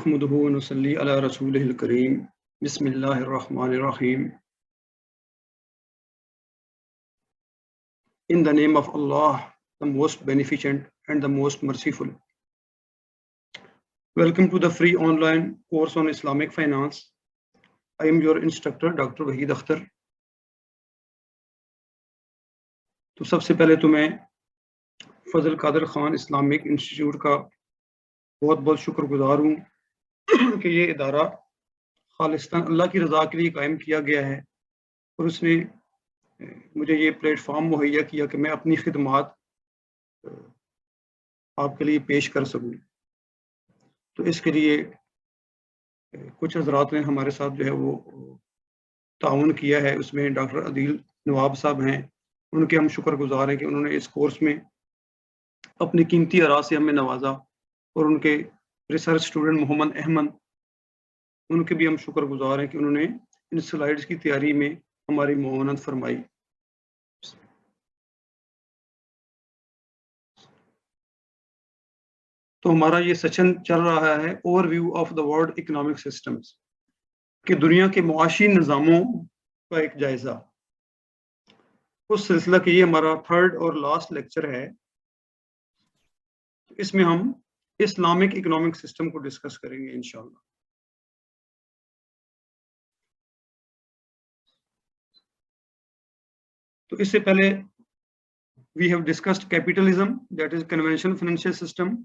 نحمده ونصلي على رسوله الكريم بسم الله الرحمن الرحيم. In the name of Allah, the most beneficent and the most merciful. Welcome to the free online course on Islamic finance. I am your instructor, Dr. Wahid Akhtar. تو سب سے پہلے تو میں فضل قادر خان اسلامک انسٹیٹیوٹ کا بہت بہت شکر گزار ہوں کہ یہ ادارہ خالصتاً اللہ کی رضا کے لیے قائم کیا گیا ہے اور اس نے مجھے یہ پلیٹ فارم مہیا کیا کہ میں اپنی خدمات آپ کے لیے پیش کر سکوں. تو اس کے لیے کچھ حضرات نے ہمارے ساتھ جو ہے وہ تعاون کیا ہے. اس میں ڈاکٹر عدیل نواب صاحب ہیں، ان کے ہم شکر گزار ہیں کہ انہوں نے اس کورس میں اپنی قیمتی آراء سے ہمیں نوازا، اور ان کے ریسرچ اسٹوڈنٹ محمد احمد، ان کے بھی ہم شکر گزار ہیں کہ انہوں نے ان سلائیڈز کی تیاری میں ہماری معاونت فرمائی. تو ہمارا یہ سیشن چل رہا ہے overview of the world economic systems, کہ دنیا کے معاشی نظاموں کا ایک جائزہ. اس سلسلہ کہ یہ ہمارا تھرڈ اور لاسٹ لیکچر ہے. اس میں ہم اسلامک اکنامک سسٹم کو ڈسکس کریں گے انشاءاللہ. تو اس سے پہلے we have discussed capitalism, that is conventional financial system,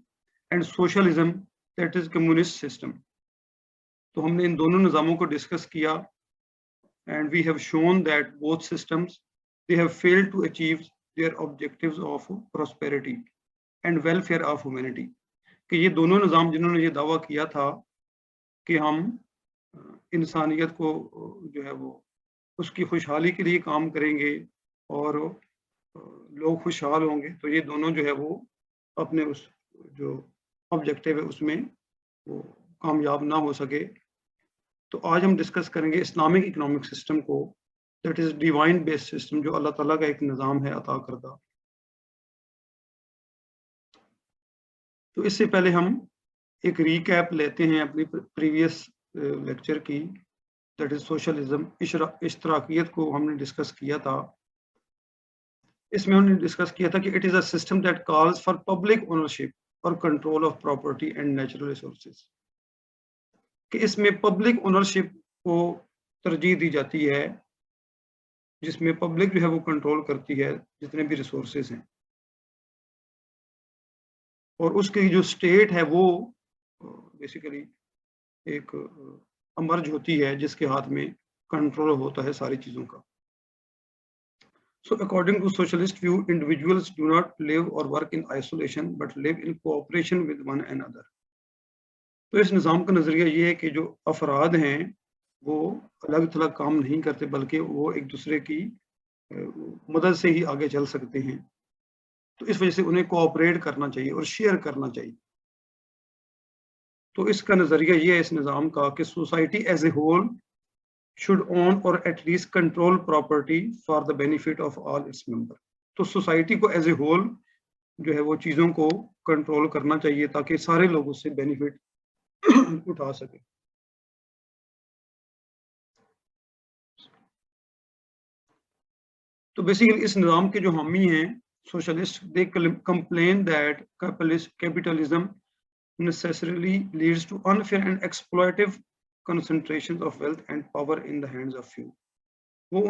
and socialism, that is communist system. تو ہم نے ان دونوں نظاموں کو ڈسکس کیا and we have shown that both systems they have failed to achieve their objectives of prosperity and welfare of humanity. کہ یہ دونوں نظام جنہوں نے یہ دعویٰ کیا تھا کہ ہم انسانیت کو جو ہے وہ اس کی خوشحالی کے لیے کام کریں گے اور لوگ خوشحال ہوں گے، تو یہ دونوں جو ہے وہ اپنے اس جو آبجیکٹیو ہے اس میں وہ کامیاب نہ ہو سکے. تو آج ہم ڈسکس کریں گے اسلامک اکنامک سسٹم کو، that is divine based system, جو اللہ تعالیٰ کا ایک نظام ہے عطا کردہ. تو اس سے پہلے ہم ایک ریکیپ لیتے ہیں اپنی پریویس لیکچر کی، دیٹ از سوشلزم. اشتراکیت کو ہم نے ڈسکس کیا تھا. اس میں ہم نے ڈسکس کیا تھا کہ it is a system that calls for public ownership اور control of property and natural resources. کہ اس میں پبلک اونرشپ کو ترجیح دی جاتی ہے، جس میں پبلک جو ہے وہ کنٹرول کرتی ہے جتنے بھی ریسورسز ہیں، اور اس کی جو اسٹیٹ ہے وہ بیسیکلی ایک امرج ہوتی ہے جس کے ہاتھ میں کنٹرول ہوتا ہے ساری چیزوں کا. So according to socialist view, individuals do not live or work in isolation but live in cooperation with one another. تو اس نظام کا نظریہ یہ ہے کہ جو افراد ہیں وہ الگ تھلگ کام نہیں کرتے، بلکہ وہ ایک دوسرے کی مدد سے ہی آگے چل سکتے ہیں. تو اس وجہ سے انہیں کوآپریٹ کرنا چاہیے اور شیئر کرنا چاہیے. تو اس کا نظریہ یہ ہے اس نظام کا کہ society as a whole should own or at least control property for the benefit of all its members. تو سوسائٹی کو ایز اے ہول جو ہے وہ چیزوں کو کنٹرول کرنا چاہیے تاکہ سارے لوگ اس سے بینیفٹ اٹھا سکیں. تو بیسیکلی اس نظام کے جو حامی ہیں socialist, they complain that capitalism necessarily leads to unfair and exploitative concentration of wealth and power in the hands of few. وہ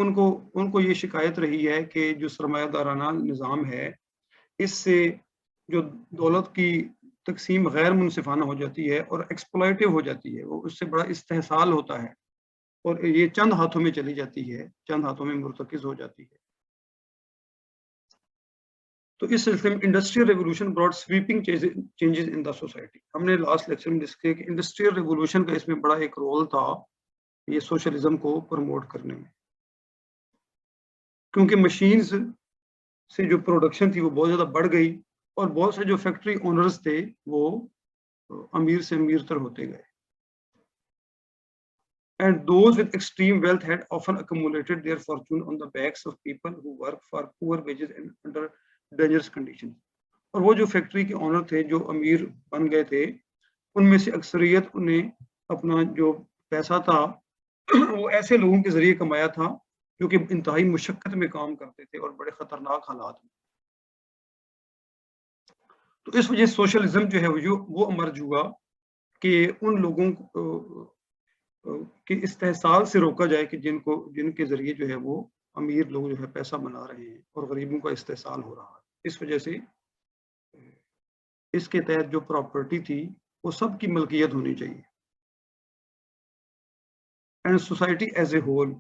ان کو یہ شکایت رہی ہے کہ جو سرمایہ دارانہ نظام ہے اس سے جو دولت کی تقسیم غیر منصفانہ ہو جاتی ہے اور ایکسپلائٹیو ہو جاتی ہے، وہ اس سے بڑا استحصال ہوتا ہے اور یہ چند ہاتھوں میں چلی جاتی ہے، چند ہاتھوں میں مرتکز ہو جاتی ہے. تو اس سلسلے میں industrial revolution brought sweeping changes in the society. ہم نے لاسٹ لیکچر میں ڈسکس کیا کہ انڈسٹریل ریولوشن کا اس میں بڑا ایک رول تھا یہ سوشلزم کو پروموٹ کرنے میں، کیونکہ مشینز سے جو پروڈکشن تھی وہ بہت زیادہ بڑھ گئی اور بہت سے جو فیکٹری اونرز تھے وہ امیر سے امیر تر ہوتے گئے. And those with extreme wealth had often accumulated their fortune on the backs of people who work for poor wages and under dangerous conditions. اور وہ جو فیکٹری کے اونر تھے جو امیر بن گئے تھے ان میں سے اکثریت نے اپنا جو پیسہ تھا وہ ایسے لوگوں کے ذریعے کمایا تھا جو کہ انتہائی مشقت میں کام کرتے تھے اور بڑے خطرناک حالات میں. تو اس وجہ سوشلزم جو ہے وہ امرج ہوا کہ ان لوگوں کے استحصال سے روکا جائے کہ جن کے ذریعے جو ہے وہ امیر لوگ جو ہے پیسہ بنا رہے ہیں اور غریبوں کا استحصال ہو رہا ہے. اس وجہ سے اس کے تحت جو پراپرٹی تھی وہ سب کی ملکیت ہونی چاہیے and society as a whole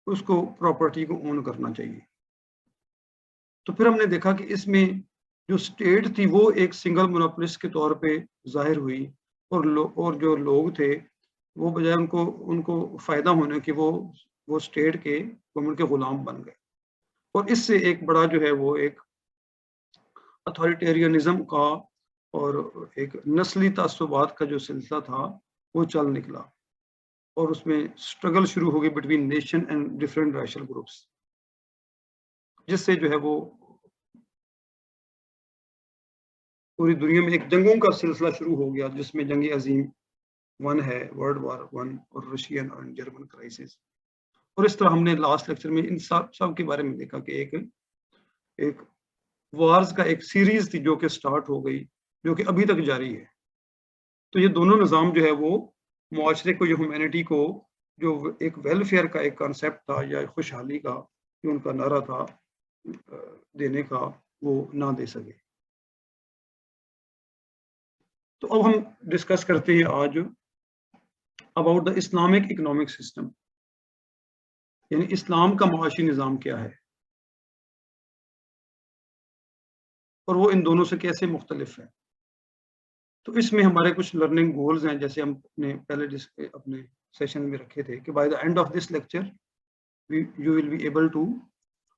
اس کو پراپرٹی کو اون کرنا چاہیے. تو پھر ہم نے دیکھا کہ اس میں جو اسٹیٹ تھی وہ ایک سنگل مونوپولسٹ کے طور پہ ظاہر ہوئی اور جو لوگ تھے وہ بجائے ان کو فائدہ ہونے کہ وہ اسٹیٹ کے گورنمنٹ کے غلام بن گئے. اور اس سے ایک بڑا جو ہے وہ ایک اتھارٹیرینزم کا اور ایک نسلی تعصبات کا جو سلسلہ تھا وہ چل نکلا اور اس میں اسٹرگل شروع ہو گئی between nation and different racial groups, جس سے جو ہے وہ پوری دنیا میں ایک جنگوں کا سلسلہ شروع ہو گیا، جس میں جنگ عظیم 1 ہے، ورلڈ وار 1 اور رشین اور جرمن کرائسس. اور اس طرح ہم نے لاسٹ لیکچر میں ان سب کے بارے میں دیکھا کہ ایک وارز کا ایک سیریز تھی جو کہ سٹارٹ ہو گئی، جو کہ ابھی تک جاری ہے. تو یہ دونوں نظام جو ہے وہ معاشرے کو، جو ہیومینٹی کو، جو ایک ویلفیئر کا ایک کانسیپٹ تھا یا خوشحالی کا جو ان کا نعرہ تھا دینے کا، وہ نہ دے سکے. تو اب ہم ڈسکس کرتے ہیں آج about the Islamic economic system, یعنی اسلام کا معاشی نظام کیا ہے اور وہ ان دونوں سے کیسے مختلف ہے. تو اس میں ہمارے کچھ لرننگ گولز ہیں، جیسے ہم نے پہلے اپنے سیشن میں رکھے تھے کہ by the end of this lecture you will be able to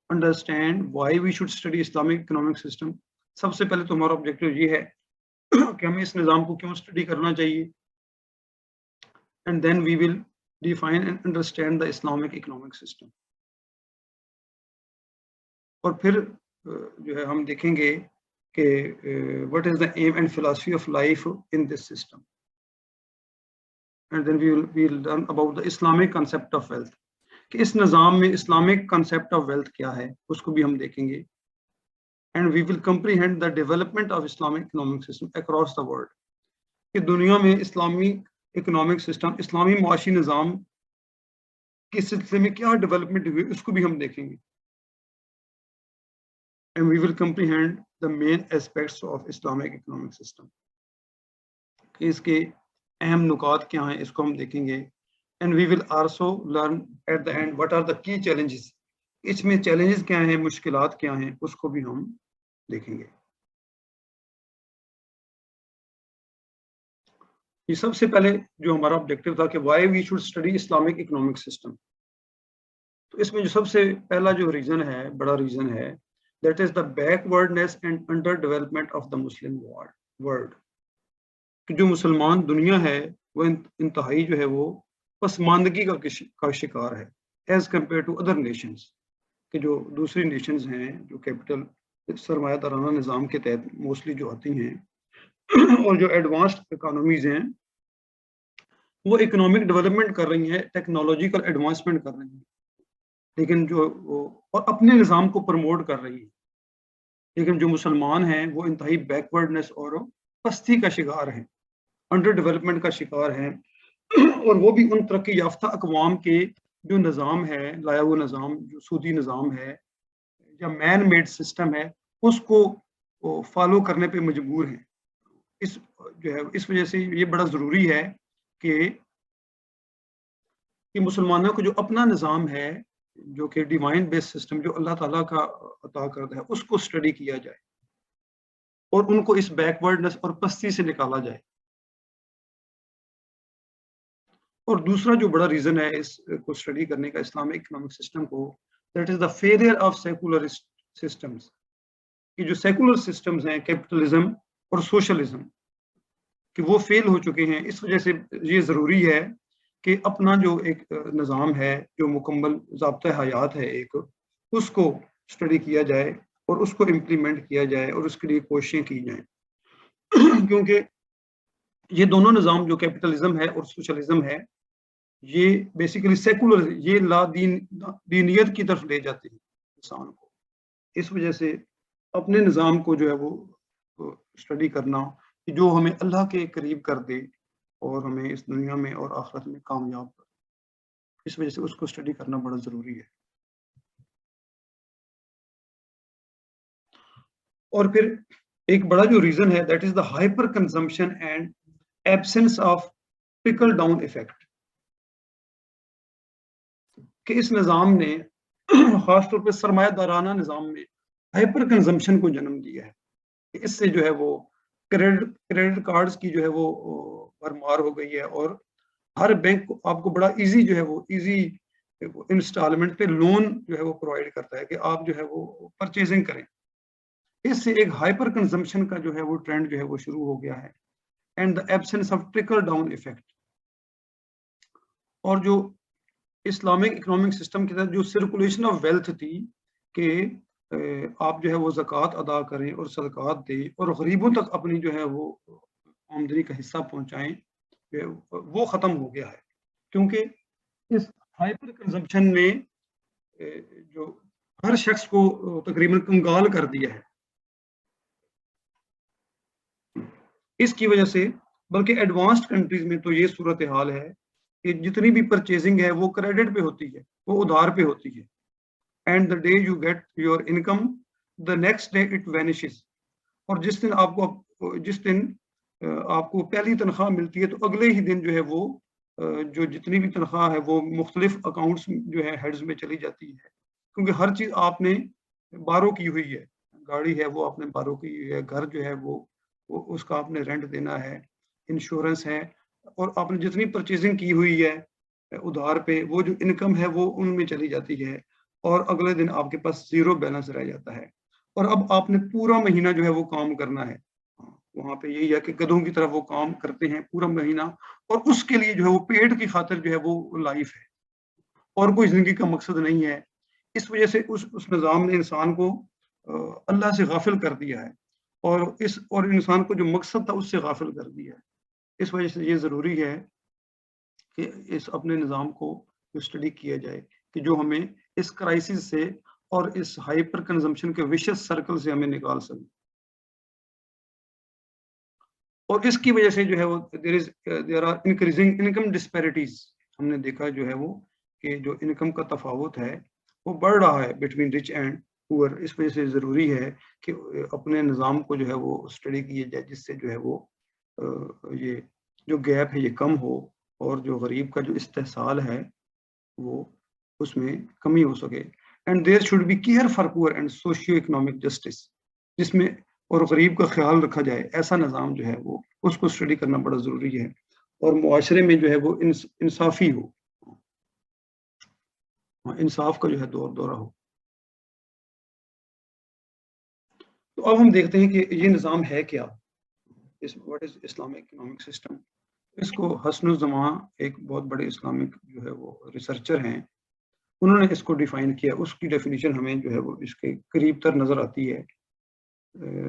understand why we should study Islamic economic system. سب سے پہلے تو ہمارا آبجیکٹو یہ ہے کہ ہمیں اس نظام کو کیوں اسٹڈی کرنا چاہیے، and then we will define and understand the Islamic economic system. اور پھر جو ہے ہم دیکھیں گے کہ what is the aim and philosophy of life in this system, and then we'll learn about the Islamic concept of wealth کہ اس نظام میں اسلامک concept of wealth کیا ہے اس کو بھی ہم دیکھیں گے. and we will comprehend the development of Islamic economic system across the world کہ دنیا میں اسلامی اکنامک سسٹم، اسلامی معاشی نظام کے سلسلے میں کیا ڈیولپمنٹ ہوئی اس کو بھی ہم دیکھیں گے. and we will comprehend the main aspects of Islamic economic system کہ اس کے اہم نکات کیا ہیں اس کو ہم دیکھیں گے. and we will also learn at the end what are the key challenges، اس میں چیلنجز کیا ہیں، مشکلات کیا ہیں، اس کو بھی ہم دیکھیں گے. یہ سب سے پہلے جو ہمارا آبجیکٹو تھا کہ why we should study Islamic economic system، تو اس میں جو سب سے پہلا جو ریزن ہے، بڑا ریزن ہے، that is the backwardness and underdevelopment of the Muslim world کہ جو مسلمان دنیا ہے وہ انتہائی جو ہے وہ پسماندگی کا شکار ہے as compared to other nations کہ جو دوسری نیشنز ہیں جو کیپٹل سرمایہ دارانہ نظام کے تحت موسٹلی جو آتی ہیں اور جو ایڈوانسڈ اکانومیز ہیں وہ اکنامک ڈیولپمنٹ کر رہی ہیں، ٹیکنالوجیکل ایڈوانسمنٹ کر رہی ہیں، لیکن جو اور اپنے نظام کو پروموٹ کر رہی ہیں. لیکن جو مسلمان ہیں وہ انتہائی بیکورڈنس اور پستی کا شکار ہیں، انڈر ڈیولپمنٹ کا شکار ہیں، اور وہ بھی ان ترقی یافتہ اقوام کے جو نظام ہے، لایا ہوا نظام، جو سودی نظام ہے یا مین میڈ سسٹم ہے، اس کو فالو کرنے پہ مجبور ہیں. اس وجہ سے یہ بڑا ضروری ہے کہ مسلمانوں کو جو اپنا نظام ہے جو کہ ڈیوائن بیس سسٹم جو اللہ تعالیٰ کا عطا کرتا ہے اس کو اسٹڈی کیا جائے اور ان کو اس بیکورڈنس اور پستی سے نکالا جائے. اور دوسرا جو بڑا ریزن ہے اس کو اسٹڈی کرنے کا اسلامک اکنامک سسٹم کو، that is the failure of secular systems کہ جو سیکولر سسٹمز ہیں کیپٹلزم اور سوشلزم کہ وہ فیل ہو چکے ہیں. اس وجہ سے یہ ضروری ہے کہ اپنا جو ایک نظام ہے جو مکمل ضابطۂ حیات ہے ایک، اس کو اسٹڈی کیا جائے اور اس کو امپلیمنٹ کیا جائے اور اس کے لیے کوششیں کی جائیں کیونکہ یہ دونوں نظام جو کیپٹلزم ہے اور سوشلزم ہے یہ بیسیکلی سیکولر، یہ لا دینیت کی طرف لے جاتے ہیں انسان کو. اس وجہ سے اپنے نظام کو جو ہے وہ اسٹڈی کرنا کہ جو ہمیں اللہ کے قریب کر دے اور ہمیں اس دنیا میں اور آخرت میں کامیاب کر، اس وجہ سے اس کو اسٹڈی کرنا بڑا ضروری ہے. اور پھر ایک بڑا جو ریزن ہے that is the hyper consumption and absence of trickle down effect, کہ اس نظام نے خاص طور پہ سرمایہ دارانہ نظام میں ہائپر کنزمپشن کو جنم دیا ہے. اس سے جو ہے وہ کریڈٹ کارڈز کی جو ہے وہ بھرمار ہو گئی ہے، اور ہر بینک آپ کو بڑا ایزی جو ہے وہ ایزی انسٹالمنٹ پہ لون جو ہے وہ پرووائڈ کرتا ہے کہ آپ جو ہے وہ پرچیزنگ کریں. اس سے ایک ہائپر کنزمپشن کا جو ہے وہ ٹرینڈ جو ہے وہ شروع ہو گیا ہے، and the absence of trickle down effect. اور جو اسلامک اکنامک سسٹم کے تحت جو سرکولیشن آف ویلتھ تھی کہ آپ جو ہے وہ زکوٰۃ ادا کریں اور صدقات دیں اور غریبوں تک اپنی جو ہے وہ آمدنی کا حصہ پہنچائیں، وہ ختم ہو گیا ہے، کیونکہ اس ہائپر کنزمپشن میں جو ہر شخص کو تقریباً کنگال کر دیا ہے. اس کی وجہ سے بلکہ ایڈوانسڈ کنٹریز میں تو یہ صورتحال ہے کہ جتنی بھی پرچیزنگ ہے وہ کریڈٹ پہ ہوتی ہے، وہ ادھار پہ ہوتی ہے. And the day you get your income the next day it vanishes. اور جس دن آپ کو پہلی تنخواہ ملتی ہے تو اگلے ہی دن جو ہے وہ جو جتنی بھی تنخواہ ہے وہ مختلف اکاؤنٹس جو ہے ہیڈز میں چلی جاتی ہے، کیونکہ ہر چیز آپ نے بارو کی ہوئی ہے. گاڑی ہے وہ آپ نے بارو کی ہوئی ہے، گھر جو ہے وہ اس کا آپ نے رینٹ دینا ہے، انشورنس ہے، اور آپ نے جتنی پرچیزنگ کی ہوئی ہے ادھار پہ وہ جو انکم ہے وہ ان میں چلی جاتی ہے، اور اگلے دن آپ کے پاس زیرو بیلنس رہ جاتا ہے. اور اب آپ نے پورا مہینہ جو ہے وہ کام کرنا ہے. وہاں پہ یہی ہے کہ گدھوں کی طرف وہ کام کرتے ہیں پورا مہینہ، اور اس کے لیے جو ہے وہ پیٹ کی خاطر جو ہے وہ لائف ہے، اور کوئی زندگی کا مقصد نہیں ہے. اس وجہ سے اس نظام نے انسان کو اللہ سے غافل کر دیا ہے، اور انسان کو جو مقصد تھا اس سے غافل کر دیا ہے. اس وجہ سے یہ ضروری ہے کہ اس اپنے نظام کو اسٹڈی کیا جائے کہ جو ہمیں اس کرائسس سے اور اس ہائپر کنزمپشن کے وشس سرکل سے ہمیں نکال سکے. اور اس کی وجہ سے جو ہے وہ there are increasing income disparities. ہم نے دیکھا جو ہے وہ کہ جو انکم کا تفاوت ہے وہ بڑھ رہا ہے بٹوین رچ اینڈ پور. اس وجہ سے ضروری ہے کہ اپنے نظام کو جو ہے وہ اسٹڈی کیا جائے جس سے جو ہے وہ یہ جو گیپ ہے یہ کم ہو، اور جو غریب کا جو استحصال ہے وہ اس میں کمی ہو سکے. And there should be care for poor and socio economic justice, جس میں اور غریب کا خیال رکھا جائے. ایسا نظام جو ہے وہ اس کو اسٹڈی کرنا بڑا ضروری ہے، اور معاشرے میں جو ہے وہ انصافی ہو، انصاف کا جو ہے دورہ ہو. تو اب ہم دیکھتے ہیں کہ یہ نظام ہے کیا، what is Islamic economic system. اس کو حسن الزماں ایک بہت بڑے اسلامک جو ہے وہ ریسرچر ہیں، انہوں نے اس کو ڈیفائن کیا. اس کی ڈیفینیشن ہمیں جو ہے وہ اس کے قریب تر نظر آتی ہے.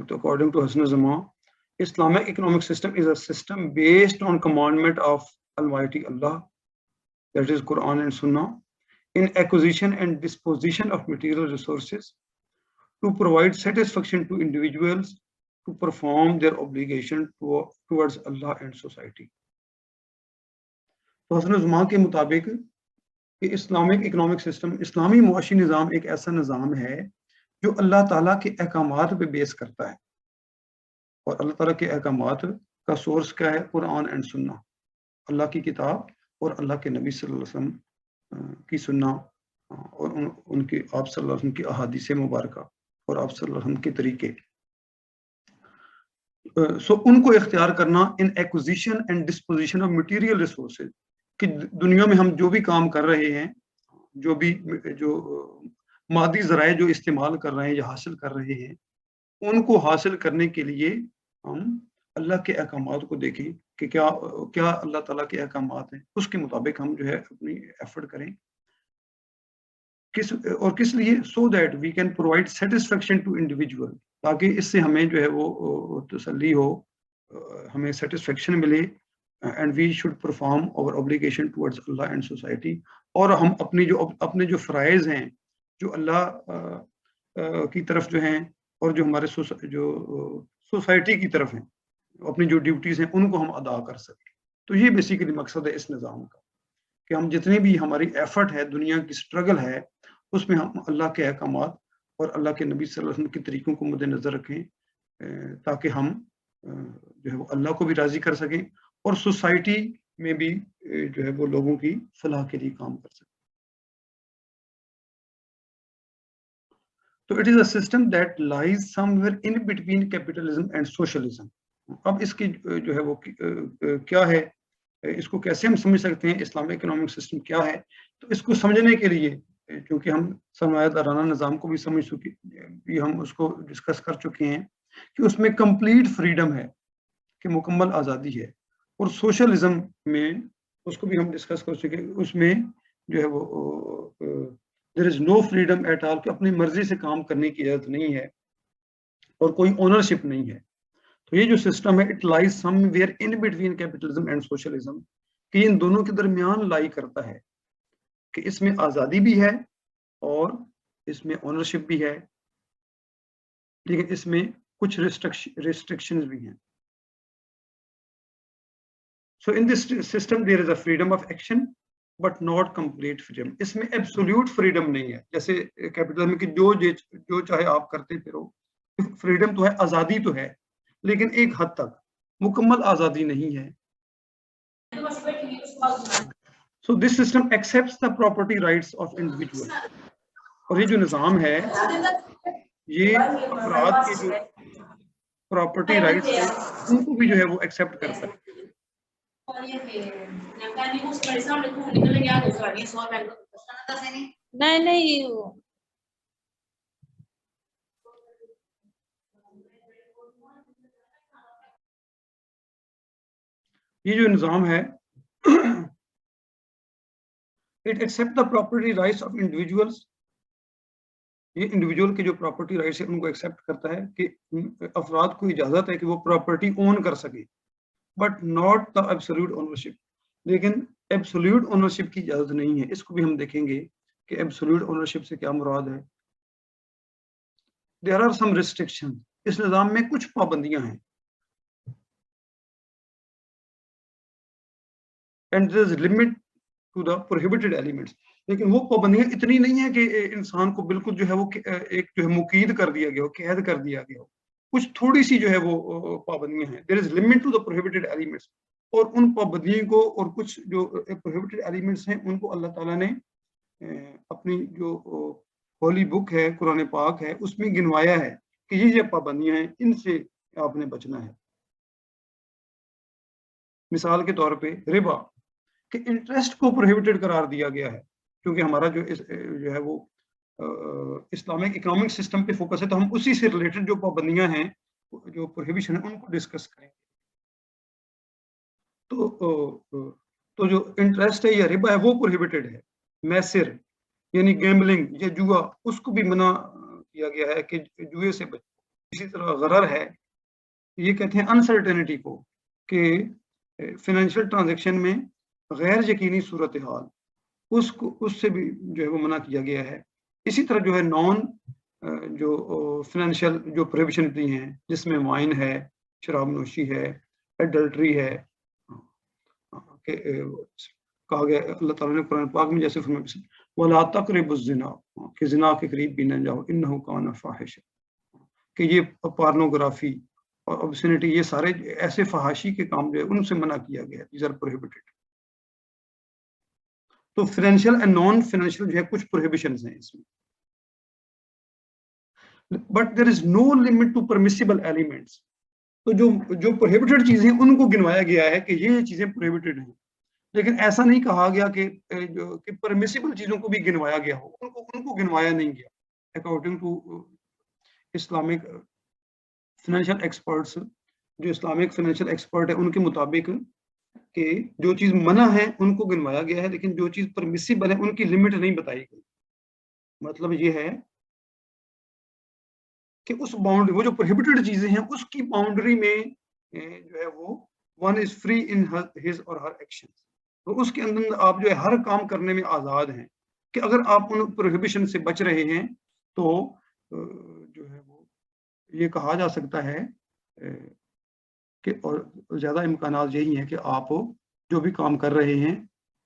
تو according to Hasanuzzaman, Islamic economic system is a system based on commandment of Almighty Allah, that is Quran and Sunnah, in acquisition and disposition of material resources to provide satisfaction to individuals to perform their obligation towards Allah and society. تو حسن الزماں کے مطابق کہ Islamic economic system, اسلامی معاشی نظام ایک ایسا نظام ہے جو اللہ تعالیٰ کے احکامات پہ بیس کرتا ہے. اور اللہ تعالیٰ کے احکامات کا سورس کیا ہے؟ قرآن اینڈ سنہ، اللہ کی کتاب اور اللہ کے نبی صلی اللہ علیہ وسلم کی سنہ، اور ان کی آپ صلی اللہ علیہ وسلم کی احادیث مبارکہ اور آپ صلی اللہ علیہ وسلم کے طریقے. ان کو اختیار کرنا in acquisition and disposition of material resources, کہ دنیا میں ہم جو بھی کام کر رہے ہیں، جو مادی ذرائع جو استعمال کر رہے ہیں یا حاصل کر رہے ہیں، ان کو حاصل کرنے کے لیے ہم اللہ کے احکامات کو دیکھیں کہ کیا اللہ تعالیٰ کے احکامات ہیں، اس کے مطابق ہم جو ہے اپنی ایفرٹ کریں. کس لیے؟ So that we can provide satisfaction to individual, تاکہ اس سے ہمیں جو ہے وہ تسلی ہو ہمیں سیٹسفیکشن ملے and we should perform our obligation towards Allah and society, اور ہم اپنے جو فرائض ہیں جو اللہ کی طرف جو ہیں اور جو ہمارے جو سوسائٹی کی طرف ہیں، اپنی جو ڈیوٹیز ہیں ان کو ہم ادا کر سکیں. تو یہ بیسیکلی مقصد ہے اس نظام کا، کہ ہم جتنی بھی ہماری ایفرٹ ہے، دنیا کی سٹرگل ہے، اس میں ہم اللہ کے احکامات اور اللہ کے نبی صلی اللہ علیہ وسلم کے طریقوں کو مد نظر رکھیں، تاکہ ہم جو ہے وہ اللہ کو بھی راضی کر سکیں اور سوسائٹی میں بھی جو ہے وہ لوگوں کی فلاح کے لیے کام کر سکیں. تو it is a system that lies some where in between capitalism and socialism. اب اس کی جو ہے وہ کیا ہے، اس کو کیسے ہم سمجھ سکتے ہیں، اسلامک اکنامک سسٹم کیا ہے. تو اس کو سمجھنے کے لیے چونکہ ہم سرمایہ دارانہ نظام کو بھی سمجھ چکے، بھی ہم اس کو ڈسکس کر چکے ہیں کہ اس میں کمپلیٹ فریڈم ہے، کہ مکمل آزادی ہے، اور سوشلزم میں اس کو بھی ہم ڈسکس کر چکے، اس میں جو ہے وہ there is know freedom at all, کہ اپنی مرضی سے کام کرنے کی اجازت نہیں ہے اور کوئی اونرشپ نہیں ہے. تو یہ جو سسٹم ہے it lies some where in between capitalism and socialism, کہ ان دونوں کے درمیان لائی کرتا ہے، کہ اس میں آزادی بھی ہے اور اس میں اونرشپ بھی ہے، لیکن اس میں کچھ ریسٹرکشنز بھی ہیں. So in this system there is a freedom of action but not complete freedom. اس میں ایبسولوٹ فریڈم نہیں ہے، جیسے کیپٹلزم کی جو چاہے آپ کرتے پھرو. فریڈم تو ہے، آزادی تو ہے، لیکن ایک حد تک مکمل آزادی نہیں ہے. So this system accepts the property rights of individual. اور یہ جو نظام ہے یہ افراد کے جو پراپرٹی رائٹس ہیں ان کو بھی جو ہے وہ ایکسیپٹ کرتا ہے. نہیں یہ جو نظام ہے it accept the property rights of individuals. یہ انڈیویجول کے جو پراپرٹی رائٹس ہیں ان کو ایکسیپٹ کرتا ہے کہ افراد کو اجازت ہے کہ وہ پراپرٹی اون کر سکے، but not the absolute ownership. لیکن ایبسولوٹ اونرشپ کی اجازت نہیں ہے. اس کو بھی ہم دیکھیں گے کہ ایبسولوٹ اونرشپ سے کیا مراد ہے. There are some restriction. اس نظام میں کچھ پابندیاں ہیں. And there is limit to the prohibited elements. لیکن وہ پابندیاں اتنی نہیں ہیں کہ انسان کو بالکل جو ہے وہ ایک جو ہے مقید کر دیا گیا ہو، قید کر دیا گیا ہو. کچھ تھوڑی سی جو ہے وہ پابندیاں ہیں. There is limit to the prohibited elements. اور ان پابندیوں کو اور کچھ جو پروہیبٹڈ ایلیمنٹس ہیں ان کو اللہ تعالیٰ نے اپنی جو ہولی بک ہے، قرآن پاک ہے، اس میں گنوایا ہے کہ یہ پابندیاں ہیں، ان سے آپ نے بچنا ہے. مثال کے طور پہ ربا، کہ انٹرسٹ کو پروہیبٹڈ قرار دیا گیا ہے، کیونکہ ہمارا جو ہے وہ اسلامک اکنامک سسٹم پہ فوکس ہے، تو ہم اسی سے ریلیٹڈ جو پابندیاں ہیں، جو پروہیبیشن ہیں، ان کو ڈسکس کریں. تو جو انٹرسٹ ہے یا ربا ہے وہ پروہیبٹڈ ہے. میسر یعنی گیمبلنگ یا جوا، اس کو بھی منع کیا گیا ہے کہ جوئے سے بچو. اسی طرح غرر ہے، یہ کہتے ہیں انسرٹینٹی کو، کہ فائنینشیل ٹرانزیکشن میں غیر یقینی صورتحال، اس سے بھی جو ہے وہ منع کیا گیا ہے. اسی طرح جو ہے نان جو فائنینشیل جو پروہیبیشن دی ہیں، جس میں وائن ہے، شراب نوشی ہے، ایڈلٹری ہے، کہ کہا گیا اللہ تعالیٰ نے قرآن پاک میں جیسے فرمایا وَلَا تَقْرَبُوا الزِّنَا، کہ زنا کے قریب بھی نہ جاؤ، اِنَّهُ كَانَ فَاحِشًا، کہ یہ پارنوگرافی اور obscenity، یہ سارے ایسے فحاشی کے کام جو ہے ان سے منع کیا گیا. These are prohibited. تو فائنینشیل اینڈ نان فائنینشیل جو ہے کچھ پروہیبیشنز ہیں اس میں. But there is no limit to permissible elements. تو جو پروہیبٹڈ چیزیں ہیں ان کو گنوایا گیا ہے کہ یہ چیزیں پروہیبٹڈ ہیں، لیکن ایسا نہیں کہا گیا کہ پرمیسیبل چیزوں کو بھی گنوایا گیا ہو. ان کو گنوایا نہیں گیا. According to Islamic financial experts, جو اسلامک فائنینشیل ایکسپرٹ ہے ان کے مطابق کہ جو چیز منع ہے ان کو گنوایا گیا ہے، لیکن جو چیز پرمیسیبل ہے ان کی لمٹ نہیں بتائی گئی. مطلب یہ ہے کہ اس باؤنڈری، وہ جو پروہیبٹڈ چیزیں ہیں اس کی باؤنڈری میں جو ہے وہ one is free in his or Hare action. تو اس کے اندر آپ جو ہے ہر کام کرنے میں آزاد ہیں کہ اگر آپ ان پروہیبیشن سے بچ رہے ہیں تو جو ہے وہ یہ کہا جا سکتا ہے کہ اور زیادہ امکانات یہی ہیں کہ آپ جو بھی کام کر رہے ہیں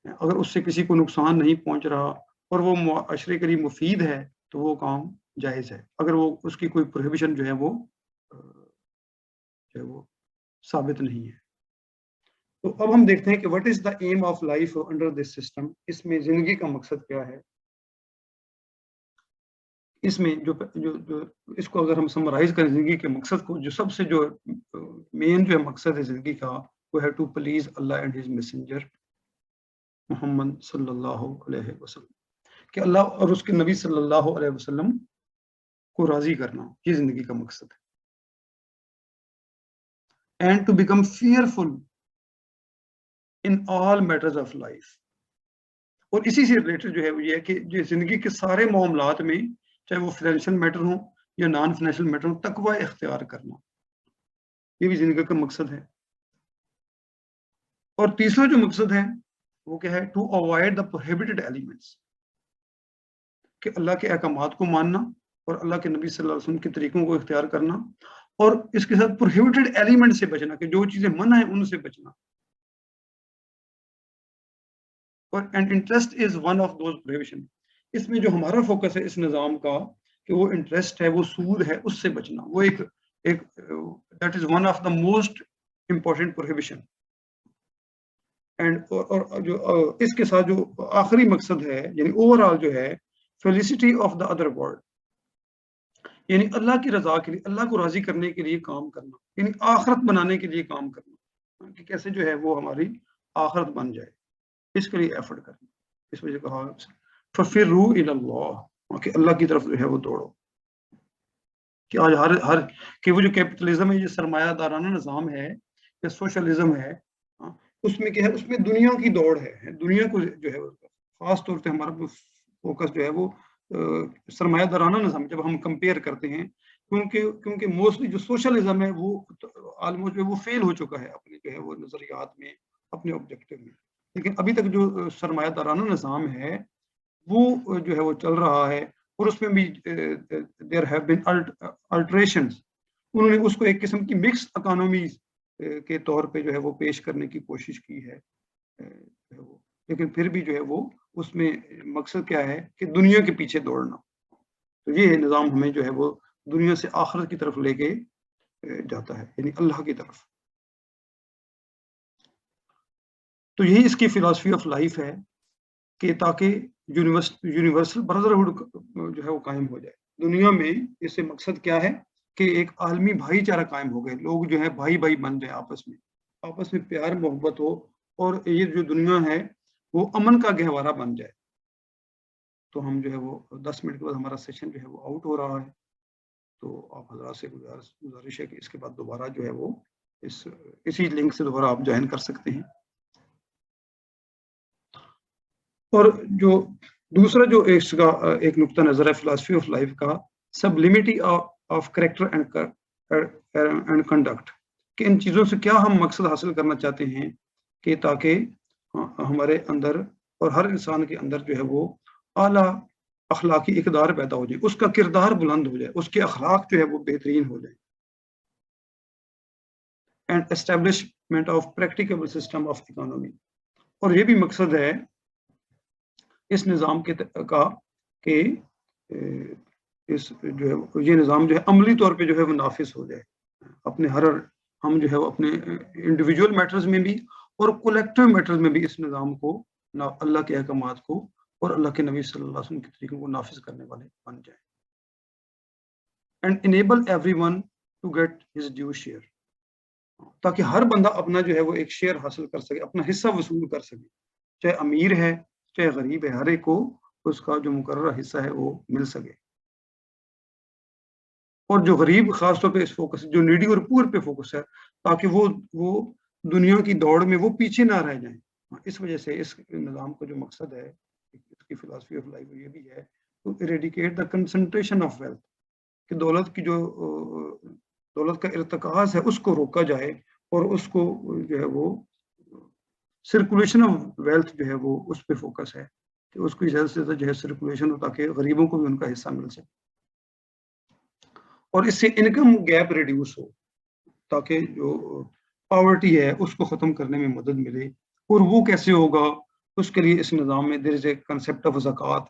اگر اس سے کسی کو نقصان نہیں پہنچ رہا اور وہ معاشرے کے لیے مفید ہے تو وہ کام جائز ہے، اگر وہ اس کی کوئی پروہیبیشن جو ہے وہ ثابت نہیں ہے. تو اب ہم دیکھتے ہیں کہ what is the aim of life under this system. اس میں زندگی کا مقصد کیا ہے. اس میں جو اس کو اگر ہم سمرائز کریں زندگی کے مقصد کو، جو سب سے جو مین جو ہے مقصد ہے زندگی کا وہ ہے to please Allah and his messenger Muhammad صلی اللہ علیہ وسلم، کہ اللہ اور اس کے نبی صلی اللہ علیہ وسلم کو راضی کرنا، یہ زندگی کا مقصد ہے. And to become fearful in all matters of life. اور اسی سے ریلیٹڈ جو ہے وہ یہ ہے کہ جو زندگی کے سارے معاملات میں چاہے وہ فائنینشیل میٹر ہوں یا نان فائنینشیل میٹر ہوں تقوی اختیار کرنا، یہ بھی زندگی کا مقصد ہے. اور تیسرا جو مقصد ہے وہ کیا ہے، to avoid the prohibited elements, کہ اللہ کے احکامات کو ماننا اور اللہ کے نبی صلی اللہ علیہ وسلم کے طریقوں کو اختیار کرنا، اور اس کے ساتھ پروہیبٹڈ ایلیمنٹ سے بچنا، کہ جو چیزیں منع ہیں ان سے بچنا. اور and interest is one of those prohibition. اس میں جو ہمارا فوکس ہے اس نظام کا کہ وہ انٹرسٹ ہے، وہ سود ہے، اس سے بچنا، وہ ایک that is one of the most important prohibition. And اور جو اس کے ساتھ جو آخری مقصد ہے یعنی اوور آل جو ہے Felicity of the other world, یعنی اللہ کی رضا کے لیے، اللہ کو راضی کرنے کے لیے کام کرنا، یعنی آخرت بنانے کے لیے کام کرنا، کہ کیسے جو ہے وہ ہماری آخرت بن جائے، اس کے لیے ایفرٹ کرنا. اس وجہ کہا ففروا الی اللہ، کہ اللہ کی طرف جو ہے وہ دوڑو. کہ آج ہر کہ وہ جو کیپٹلزم ہے، یہ سرمایہ دارانہ نظام ہے یا سوشلزم ہے، اس میں کیا ہے، اس میں دنیا کی دوڑ ہے، دنیا کو جو ہے خاص طور پہ ہمارا فوکس جو ہے وہ سرمایہ دارانہ نظام جب ہم کمپیئر کرتے ہیں، کیونکہ موسٹلی جو سوشلزم ہے وہ آلموسٹ وہ فیل ہو چکا ہے اپنے جو ہے وہ نظریات میں، اپنے آبجیکٹو میں. لیکن ابھی تک جو سرمایہ دارانہ نظام ہے وہ جو ہے وہ چل رہا ہے، اور اس میں بھی دیر ہیو بین الٹریشنز. انہوں نے اس کو ایک قسم کی مکس اکانومیز کے طور پہ جو ہے وہ پیش کرنے کی کوشش کی ہے، لیکن پھر بھی جو ہے وہ اس میں مقصد کیا ہے کہ دنیا کے پیچھے دوڑنا. تو یہ نظام ہمیں جو ہے وہ دنیا سے آخرت کی طرف لے کے جاتا ہے، یعنی اللہ کی طرف. تو یہی اس کی فلاسفی آف لائف ہے کہ تاکہ یونیورسل برادرہڈ جو ہے وہ قائم ہو جائے دنیا میں. اس سے مقصد کیا ہے کہ ایک عالمی بھائی چارہ قائم ہو گئے، لوگ جو ہے بھائی بھائی بن جائیں، آپس میں پیار محبت ہو، اور یہ جو دنیا ہے وہ امن کا گہوارہ بن جائے. تو ہم جو ہے وہ 10 منٹ کے بعد ہمارا سیشن جو ہے وہ آؤٹ ہو رہا ہے، تو آپ حضرات سے گزارش ہے کہ اس کے بعد دوبارہ جو ہے وہ اسی لنک سے دوبارہ آپ جوائن کر سکتے ہیں. اور جو دوسرا جو اس کا ایک نقطہ نظر ہے فلاسفی آف لائف کا، سبلیمٹی آف کریکٹر اینڈ کنڈکٹ، کہ ان چیزوں سے کیا ہم مقصد حاصل کرنا چاہتے ہیں کہ تاکہ ہمارے اندر اور ہر انسان کے اندر جو ہے وہ اعلیٰ اخلاقی اقدار پیدا ہو جائے، اس کا کردار بلند ہو جائے، اس کے اخلاق جو ہے وہ بہترین ہو جائے. And establishment of practicable system of economy. اور یہ بھی مقصد ہے اس نظام کا کہ اس جو ہے یہ نظام جو ہے عملی طور پہ جو ہے وہ نافذ ہو جائے اپنے ہم جو ہے اپنے انڈیویجول میٹرز میں بھی اور کولیکٹیو میٹرز میں بھی اس نظام کو، اللہ کے احکامات کو اور اللہ کے نبی صلی اللہ علیہ وسلم کے طریقوں کو نافذ کرنے والے بن جائیں. And enable everyone to get his due share, تاکہ ہر بندہ اپنا جو ہے وہ ایک شیئر حاصل کر سکے، اپنا حصہ وصول کر سکے، چاہے امیر ہے چاہے غریب ہے، ہر ایک کو اس کا جو مقررہ حصہ ہے وہ مل سکے. اور جو غریب خاص طور پہ اس فوکس، جو نیڈی اور پور پہ فوکس ہے، تاکہ وہ دنیا کی دوڑ میں وہ پیچھے نہ رہ جائیں. اس وجہ سے اس نظام کا جو مقصد ہے، اس کی فلاسفی آف لائف یہ بھی ہے to eradicate the concentration of wealth, کہ دولت کا ارتکاز ہے اس کو روکا جائے اور اس کو جو ہے وہ سرکولیشن آف ویلتھ جو ہے وہ اس پہ فوکس ہے کہ اس کو زیادہ سے زیادہ جو ہے سرکولیشن ہو تاکہ غریبوں کو بھی ان کا حصہ مل سکے اور اس سے انکم گیپ ریڈیوس ہو تاکہ جو پاورٹی ہے اس کو ختم کرنے میں مدد ملے. اور وہ کیسے ہوگا؟ اس کے لیے اس نظام میں دیر از اے کنسیپٹ آف زکوٰۃ,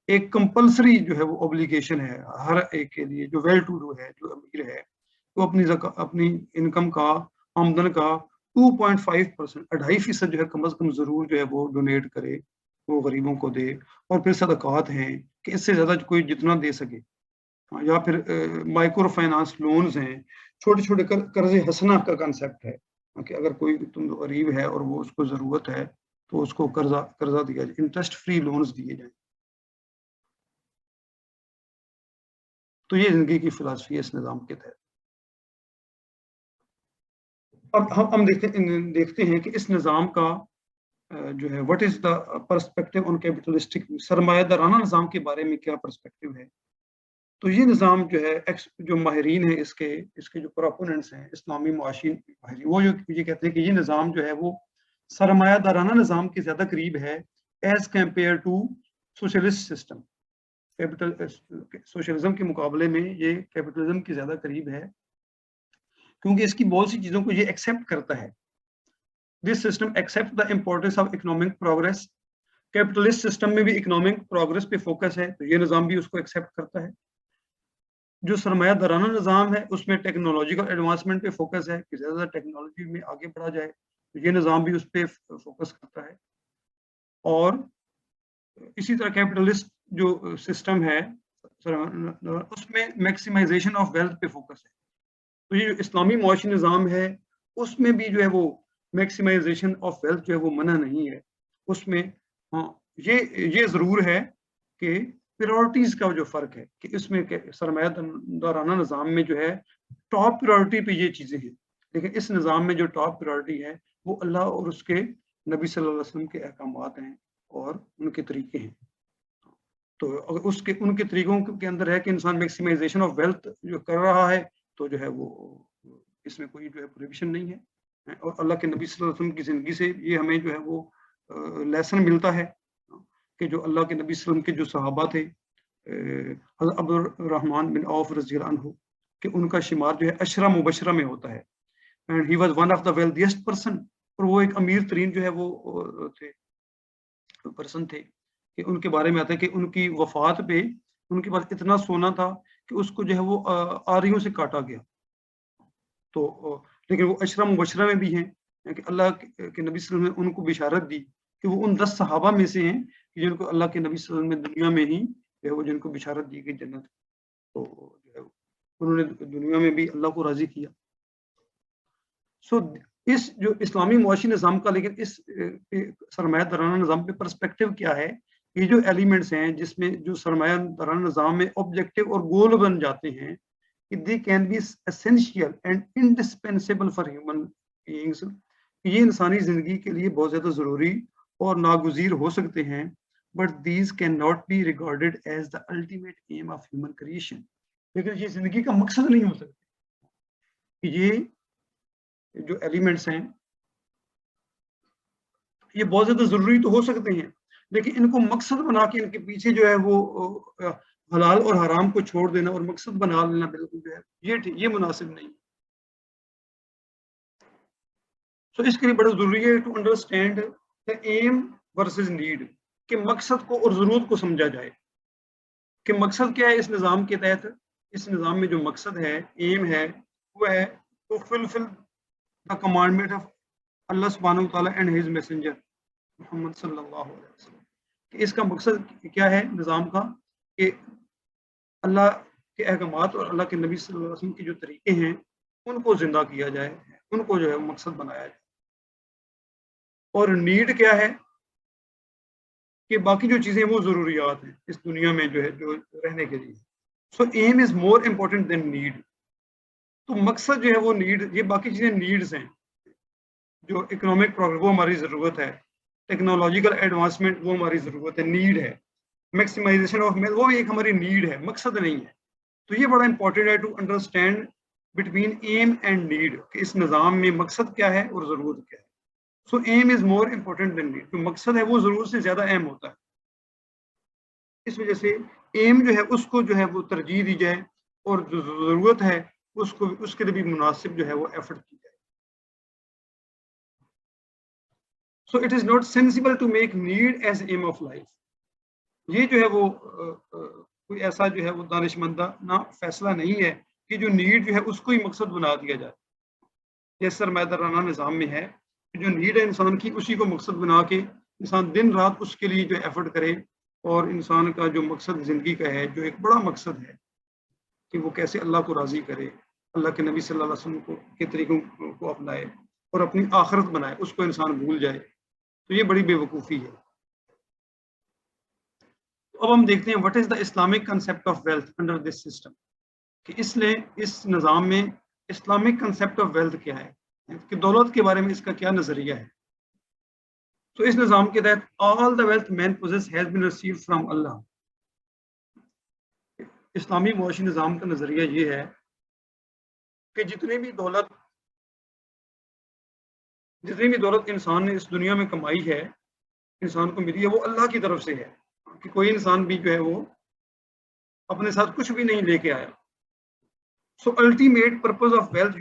ایک کمپلسری جو ہے وہ اوبلیگیشن ہے ہر ایک کے لیے جو ویل ٹو ڈو ہے, جو امیر ہے, وہ اپنی انکم کا, آمدن کا 2.5% 2.5% جو ہے کم از کم ضرور جو ہے وہ ڈونیٹ کرے, وہ غریبوں کو دے. اور پھر صدقات ہیں کہ اس سے زیادہ کوئی جتنا دے سکے, یا پھر مائکرو فائنانس لونز ہیں, چھوٹے چھوٹے قرض حسنہ کا کنسیپٹ ہے کہ اگر کوئی تم غریب ہے اور وہ اس کو ضرورت ہے تو اس کو قرضہ دیا جائے, انٹرسٹ فری لونز دیے جائیں. تو یہ زندگی کی فلسفی ہے اس نظام کے تحت. اب ہم دیکھتے ہیں کہ اس نظام کا جو ہے what is the perspective on capitalistic, سرمایہ دارانہ نظام کے بارے میں کیا پرسپیکٹو ہے. تو یہ نظام جو ہے جو ماہرین ہیں اس کے جو پروپوننٹس ہیں اسلامی معاشی ماہرین, وہ یہ کہتے ہیں کہ یہ نظام جو ہے وہ سرمایہ دارانہ نظام کے زیادہ قریب ہے as compare to socialist system. Socialism کے مقابلے میں یہ کیپٹلزم کے زیادہ قریب ہے کیونکہ اس کی بہت سی چیزوں کو یہ ایکسیپٹ کرتا ہے. This system accept the importance of economic progress. Capitalist system میں بھی اکنامک پروگرس پہ فوکس ہے تو یہ نظام بھی اس کو ایکسیپٹ کرتا ہے. جو سرمایہ دارانہ نظام ہے اس میں ٹیکنالوجیکل ایڈوانسمنٹ پہ فوکس ہے کہ زیادہ زیادہ ٹیکنالوجی میں آگے بڑھا جائے, تو یہ نظام بھی اس پہ فوکس کرتا ہے. اور اسی طرح کیپٹلسٹ جو سسٹم ہے اس میں میکسیمائزیشن آف ویلتھ پہ فوکس ہے. تو یہ اسلامی معاشی نظام ہے اس میں بھی جو ہے وہ میکسیمائزیشن آف ویلتھ جو ہے وہ منع نہیں ہے. اس میں ہاں یہ ضرور ہے کہ پریورٹیز کا جو فرق ہے کہ اس میں سرمایہ دارانہ نظام میں جو ہے ٹاپ پریورٹی پہ یہ چیزیں ہیں, لیکن اس نظام میں جو ٹاپ پریورٹی ہے وہ اللہ اور اس کے نبی صلی اللہ علیہ وسلم کے احکامات ہیں اور ان کے طریقے ہیں. تو اگر ان کے طریقوں کے اندر ہے کہ انسان میکسیمائزیشن آف ویلتھ جو کر رہا ہے تو جو ہے وہ اس میں کوئی جو ہے پروہیبیشن نہیں ہے. اور اللہ کے نبی صلی اللہ علیہ وسلم کی زندگی سے یہ ہمیں جو ہے وہ لیسن ملتا ہے کہ جو اللہ کے نبی صلی اللہ علیہ وسلم کے جو صحابہ تھے, حضرت عبد الرحمن بن عوف رضی اللہ عنہ, کہ ان کا شمار جو ہے عشرہ مبشرہ میں ہوتا ہے. And he was one of the wealthiest person, اور وہ ایک امیر ترین جو ہے وہ تھے پرسن تھے کہ ان کے بارے میں آتا ہے کہ ان کی وفات پہ ان کے پاس اتنا سونا تھا کہ اس کو جو ہے وہ آریوں سے کاٹا گیا. تو لیکن وہ عشرہ مبشرہ میں بھی ہیں کہ اللہ کے نبی صلی اللہ علیہ وسلم نے ان کو بشارت دی کہ وہ ان 10 صحابہ میں سے ہیں کہ جن کو اللہ کے نبی صلی اللہ علیہ وسلم نے دنیا میں ہی جو ہے وہ جن کو بشارت دی گئی جنت. تو جو ہے انہوں نے دنیا میں بھی اللہ کو راضی کیا. سو اس جو اسلامی معاشی نظام کا لیکن اس سرمایہ دارانہ نظام پہ پرسپیکٹو کیا ہے, یہ جو ایلیمنٹس ہیں جس میں جو سرمایہ دارانہ نظام میں آبجیکٹو اور گول بن جاتے ہیں کہ they can be essential and indispensable for human beings, یہ انسانی زندگی کے لیے بہت زیادہ ضروری اور ناگزیر ہو سکتے ہیں, but these cannot be regarded as the ultimate aim of human creation. لیکن یہ زندگی کا مقصد نہیں ہو سکتے. یہ جو ایلیمنٹس ہیں یہ بہت زیادہ ضروری تو ہو سکتے ہیں لیکن ان کو مقصد بنا کے ان کے پیچھے جو ہے وہ حلال اور حرام کو چھوڑ دینا اور مقصد بنا لینا بالکل جو ہے یہ مناسب نہیں. تو اس کے لیے بڑا ضروری ہے to understand the aim versus need, کہ مقصد کو اور ضرورت کو سمجھا جائے کہ مقصد کیا ہے اس نظام کے تحت. اس نظام میں جو مقصد ہے, ایم ہے, وہ ہے to fulfil the commandment of Allah سبحانہ وتعالی اینڈ ہز میسنجر محمد صلی اللہ علیہ وسلم. کہ اس کا مقصد کیا ہے نظام کا, کہ اللہ کے احکامات اور اللہ کے نبی صلی اللہ علیہ وسلم کے جو طریقے ہیں ان کو زندہ کیا جائے, ان کو جو ہے مقصد بنایا جائے. اور نیڈ کیا ہے کہ باقی جو چیزیں وہ ضروریات ہیں اس دنیا میں جو ہے جو رہنے کے لیے. سو ایم از مور امپورٹنٹ دین نیڈ. تو مقصد جو ہے وہ نیڈ, یہ باقی چیزیں نیڈز ہیں. جو اکنامک پروگرس وہ ہماری ضرورت ہے, ٹیکنالوجیکل ایڈوانسمنٹ وہ ہماری ضرورت ہے, نیڈ ہے. میکسیمائزیشن آف ویلتھ وہ بھی ایک ہماری نیڈ ہے, مقصد نہیں ہے. تو یہ بڑا امپورٹنٹ ہے to understand between aim and need کہ اس نظام میں مقصد کیا ہے اور ضرورت کیا ہے. So aim is more important than need. جو مقصد ہے وہ ضرورت سے زیادہ اہم ہوتا ہے. اس وجہ سے aim جو ہے اس کو جو ہے وہ ترجیح دی جائے اور جو ضرورت ہے اس کو اس کے لیے بھی مناسب جو ہے وہ ایفرٹ کی جائے. So it is not sensible to make need as aim of life. یہ جو ہے وہ کوئی ایسا جو ہے وہ دانشمندانہ فیصلہ نہیں ہے کہ جو نیڈ جو ہے اس کو ہی مقصد بنا دیا جائے. یہ سرمایہ نظام میں ہے کہ جو نیڈ ہے انسان کی اسی کو مقصد بنا کے انسان دن رات اس کے لیے جو ایفرٹ کرے اور انسان کا جو مقصد زندگی کا ہے جو ایک بڑا مقصد ہے کہ وہ کیسے اللہ کو راضی کرے, اللہ کے نبی صلی اللہ علیہ وسلم کے طریقوں کو اپنائے اور اپنی آخرت بنائے, اس کو انسان بھول جائے, تو یہ بڑی بے وقوفی ہے. اب ہم دیکھتے ہیں what is the Islamic concept of wealth under this system, کہ اس نظام میں اسلامک کنسیپٹ آف ویلتھ کیا ہے, کہ دولت کے بارے میں اس کا کیا نظریہ ہے. تو اس نظام کے تحت all the wealth man possess has been received from Allah. اسلامی معاشی نظام کا نظریہ یہ ہے کہ جتنی بھی دولت انسان نے اس دنیا میں کمائی ہے, انسان کو ملی ہے, وہ اللہ کی طرف سے ہے, کہ کوئی انسان بھی جو ہے وہ اپنے ساتھ کچھ بھی نہیں لے کے آیا. So ultimate purpose of wealth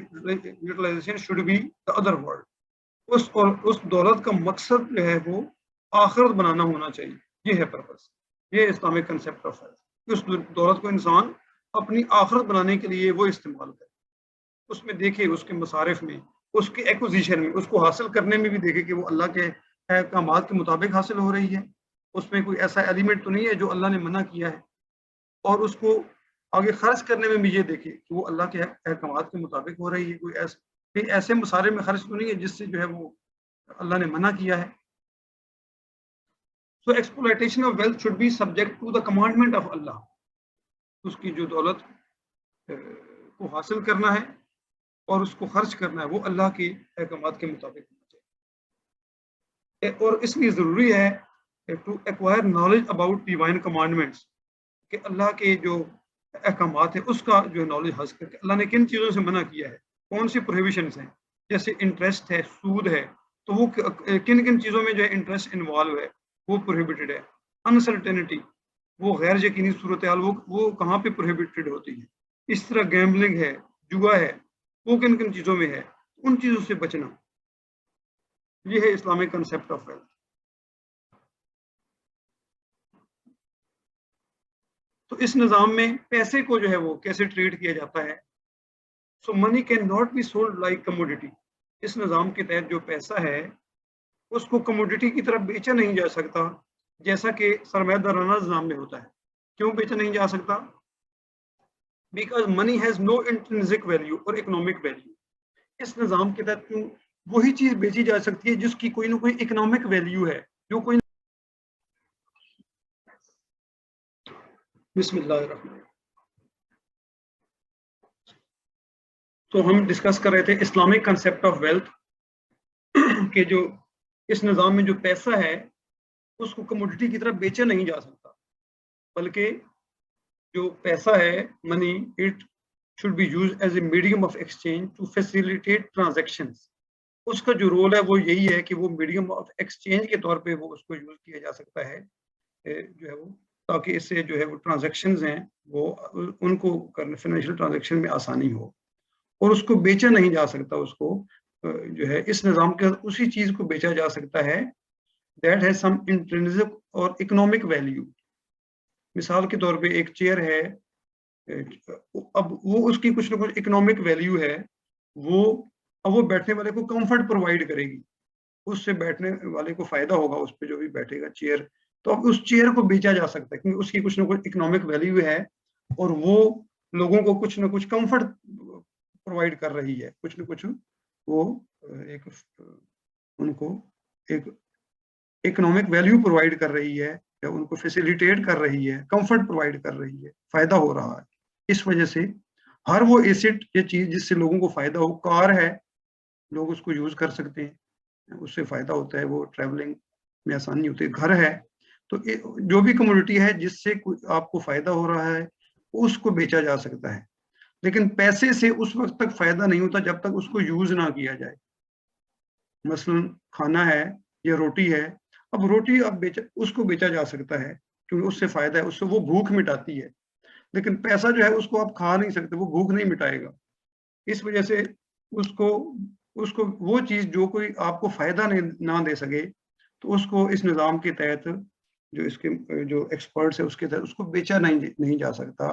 utilization should be the other world. اس دولت کا مقصد جو ہے وہ آخرت بنانا ہونا چاہیے, یہ ہے پرپس, یہ اسلامک کنسیپٹ آف ویلتھ. اس دولت کو انسان اپنی آخرت بنانے کے لیے وہ استعمال کرے, اس میں دیکھے اس کے مصارف میں, اس کے ایکوزیشن میں, اس کو حاصل کرنے میں بھی دیکھے کہ وہ اللہ کے احکامات کے مطابق حاصل ہو رہی ہے, اس میں کوئی ایسا ایلیمنٹ تو نہیں ہے جو اللہ نے منع کیا ہے, اور اس کو آگے خرچ کرنے میں بھی یہ دیکھے کہ وہ اللہ کے احکامات کے مطابق ہو رہی ہے, کوئی ایسے مصارف میں خرچ تو نہیں ہے جس سے جو ہے وہ اللہ نے منع کیا ہے. So exploitation of wealth should be subject to the commandment of Allah. اس کی جو دولت کو حاصل کرنا ہے اور اس کو خرچ کرنا ہے وہ اللہ کے احکامات کے مطابق ہونا چاہیے. اور اس لیے ضروری ہے to acquire knowledge about divine commandments, کہ اللہ کے جو احکامات ہیں اس کا جو نالج حاصل کر کے اللہ نے کن چیزوں سے منع کیا ہے, کون سی پروہیبیشنز ہیں, جیسے انٹرسٹ ہے, سود ہے, تو وہ کن کن چیزوں میں جو ہے انٹرسٹ انوالو ہے وہ پروہیبیٹڈ ہے. انسرٹینٹی, وہ غیر یقینی صورتحال وہ کہاں پہ پروہیبیٹڈ ہوتی ہے. اس طرح گیمبلنگ ہے, جوا ہے, وہ کن کن چیزوں میں ہے, ان چیزوں سے بچنا. یہ ہے اسلامک کنسیپٹ آف ویلتھ. تو اس نظام میں پیسے کو جو ہے وہ کیسے ٹریٹ کیا جاتا ہے. So money can not be sold like commodity. اس نظام کے تحت جو پیسہ ہے اس کو کموڈیٹی کی طرف بیچا نہیں جا سکتا جیسا کہ سرمایہ دارانہ نظام میں ہوتا ہے. کیوں بیچا نہیں جا سکتا؟ Because money has no intrinsic value اور اکنامک ویلیو. اس نظام کے تحت کیوں وہی چیز بیچی جا سکتی ہے جس کی کوئی نہ کوئی اکنامک ویلیو ہے, جو کوئی. بسم اللہ الرحمن الرحیم. تو ہم ڈسکس کر رہے تھے اسلامک کنسیپٹ آف ویلتھ, کہ جو اس نظام میں جو پیسہ ہے اس کو کموڈیٹی کی طرف بیچا نہیں جا سکتا, بلکہ جو پیسہ ہے money, it should be use as a medium of exchange to facilitate transactions. اس کا جو رول ہے وہ یہی ہے کہ وہ میڈیم آف ایکسچینج کے طور پہ وہ اس کو یوز کیا جا سکتا ہے جو ہے وہ, تاکہ اس سے جو ہے وہ ٹرانزیکشنز ہیں وہ ان کو کرنے, فائنینشیل ٹرانزیکشن میں آسانی ہو, اور اس کو بیچا نہیں جا سکتا. اس کو جو ہے اس نظام کے اسی چیز کو بیچا جا سکتا ہے دیٹ ہیز سم انٹرنسک اور اکنامک ویلیو. مثال کے طور پہ ایک چیئر ہے, اب وہ اس کی کچھ نہ کچھ اکنامک ویلیو ہے, اب وہ بیٹھنے والے کو کمفرٹ پرووائڈ کرے گی, اس سے بیٹھنے والے کو فائدہ ہوگا, اس پہ جو بھی بیٹھے گا چیئر, تو اب اس چیئر کو بیچا جا سکتا ہے کیونکہ اس کی کچھ نہ کچھ اکنامک ویلیو ہے اور وہ لوگوں کو کچھ نہ کچھ کمفرٹ پرووائڈ کر رہی ہے, کچھ نہ کچھ وہ ایک ان کو ایک اکنامک ویلیو پرووائڈ کر رہی ہے, یا ان کو فیسیلیٹیٹ کر رہی ہے, کمفرٹ پرووائڈ کر رہی ہے, فائدہ ہو رہا ہے. اس وجہ سے ہر وہ ایسٹ یہ چیز جس سے لوگوں کو فائدہ ہو, کار ہے لوگ اس کو یوز کر سکتے ہیں, اس سے فائدہ ہوتا ہے, وہ ٹریولنگ میں آسانی ہوتی ہے. گھر ہے, تو جو بھی کموڈیٹی ہے جس سے آپ کو فائدہ ہو رہا ہے اس کو بیچا جا سکتا ہے. لیکن پیسے سے اس وقت تک فائدہ نہیں ہوتا جب تک اس کو یوز نہ کیا جائے. مثلاً کھانا ہے یا روٹی ہے, اب روٹی اب اس کو بیچا جا سکتا ہے کیونکہ اس سے فائدہ ہے, اس سے وہ بھوک مٹاتی ہے, لیکن پیسہ جو ہے اس کو آپ کھا نہیں سکتے, وہ بھوک نہیں مٹائے گا. اس وجہ سے اس کو وہ چیز جو کوئی آپ کو فائدہ نہ دے سکے تو اس کو اس نظام کے تحت جو اس کے جو ایکسپرٹس ہے اس کے تحت اس کو بیچا نہیں جا سکتا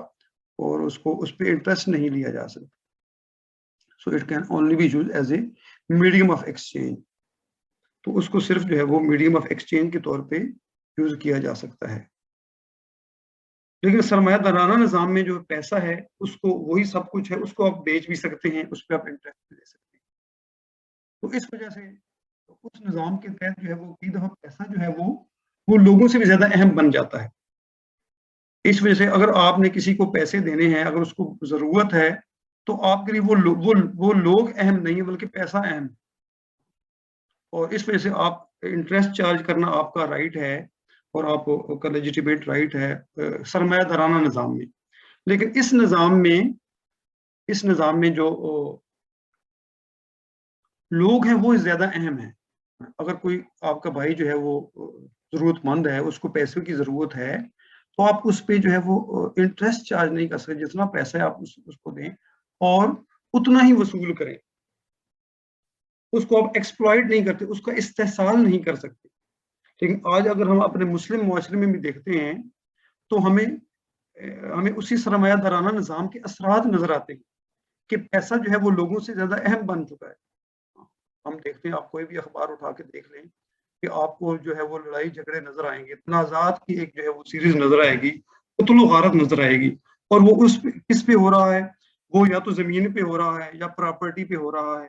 اور اس کو اس پہ انٹرسٹ نہیں لیا جا سکتا. So it can only be use as a medium of exchange. تو اس کو صرف جو ہے وہ میڈیم آف ایکسچینج کے طور پہ یوز کیا جا سکتا ہے. لیکن سرمایہ دارانہ نظام میں جو پیسہ ہے اس کو وہی سب کچھ ہے, اس کو آپ بیچ بھی سکتے ہیں, اس پہ آپ انٹرسٹ بھی لے سکتے ہیں. تو اس وجہ سے اس نظام کے تحت جو ہے وہ کئی دفعہ پیسہ جو ہے وہ لوگوں سے بھی زیادہ اہم بن جاتا ہے. اس وجہ سے اگر آپ نے کسی کو پیسے دینے ہیں, اگر اس کو ضرورت ہے, تو آپ کے لیے وہ لوگ اہم نہیں ہے بلکہ پیسہ اہم ہے. اور اس وجہ سے آپ انٹرسٹ چارج کرنا آپ کا رائٹ ہے اور آپ کا لیجیٹیمیٹ رائٹ ہے سرمایہ دارانہ نظام میں. لیکن اس نظام میں جو لوگ ہیں وہ زیادہ اہم ہیں. اگر کوئی آپ کا بھائی جو ہے وہ ضرورت مند ہے, اس کو پیسے کی ضرورت ہے, تو آپ اس پہ جو ہے وہ انٹرسٹ چارج نہیں کر سکتے. جتنا پیسہ آپ اس کو دیں اور اتنا ہی وصول کریں, اس کو آپ ایکسپلائٹ نہیں کرتے, اس کا استحصال نہیں کر سکتے. لیکن آج اگر ہم اپنے مسلم معاشرے میں بھی دیکھتے ہیں تو ہمیں اسی سرمایہ دارانہ نظام کے اثرات نظر آتے ہیں کہ پیسہ جو ہے وہ لوگوں سے زیادہ اہم بن چکا ہے. ہم دیکھتے ہیں, آپ کوئی بھی اخبار اٹھا کے دیکھ لیں کہ آپ کو جو ہے وہ لڑائی جھگڑے نظر آئیں گے, تنازعات کی ایک جو ہے وہ سیریز نظر آئے گی, قتل و غارت نظر آئے گی. اور وہ کس پہ ہو رہا ہے؟ وہ یا تو زمین پہ ہو رہا ہے, یا پراپرٹی پہ ہو رہا ہے,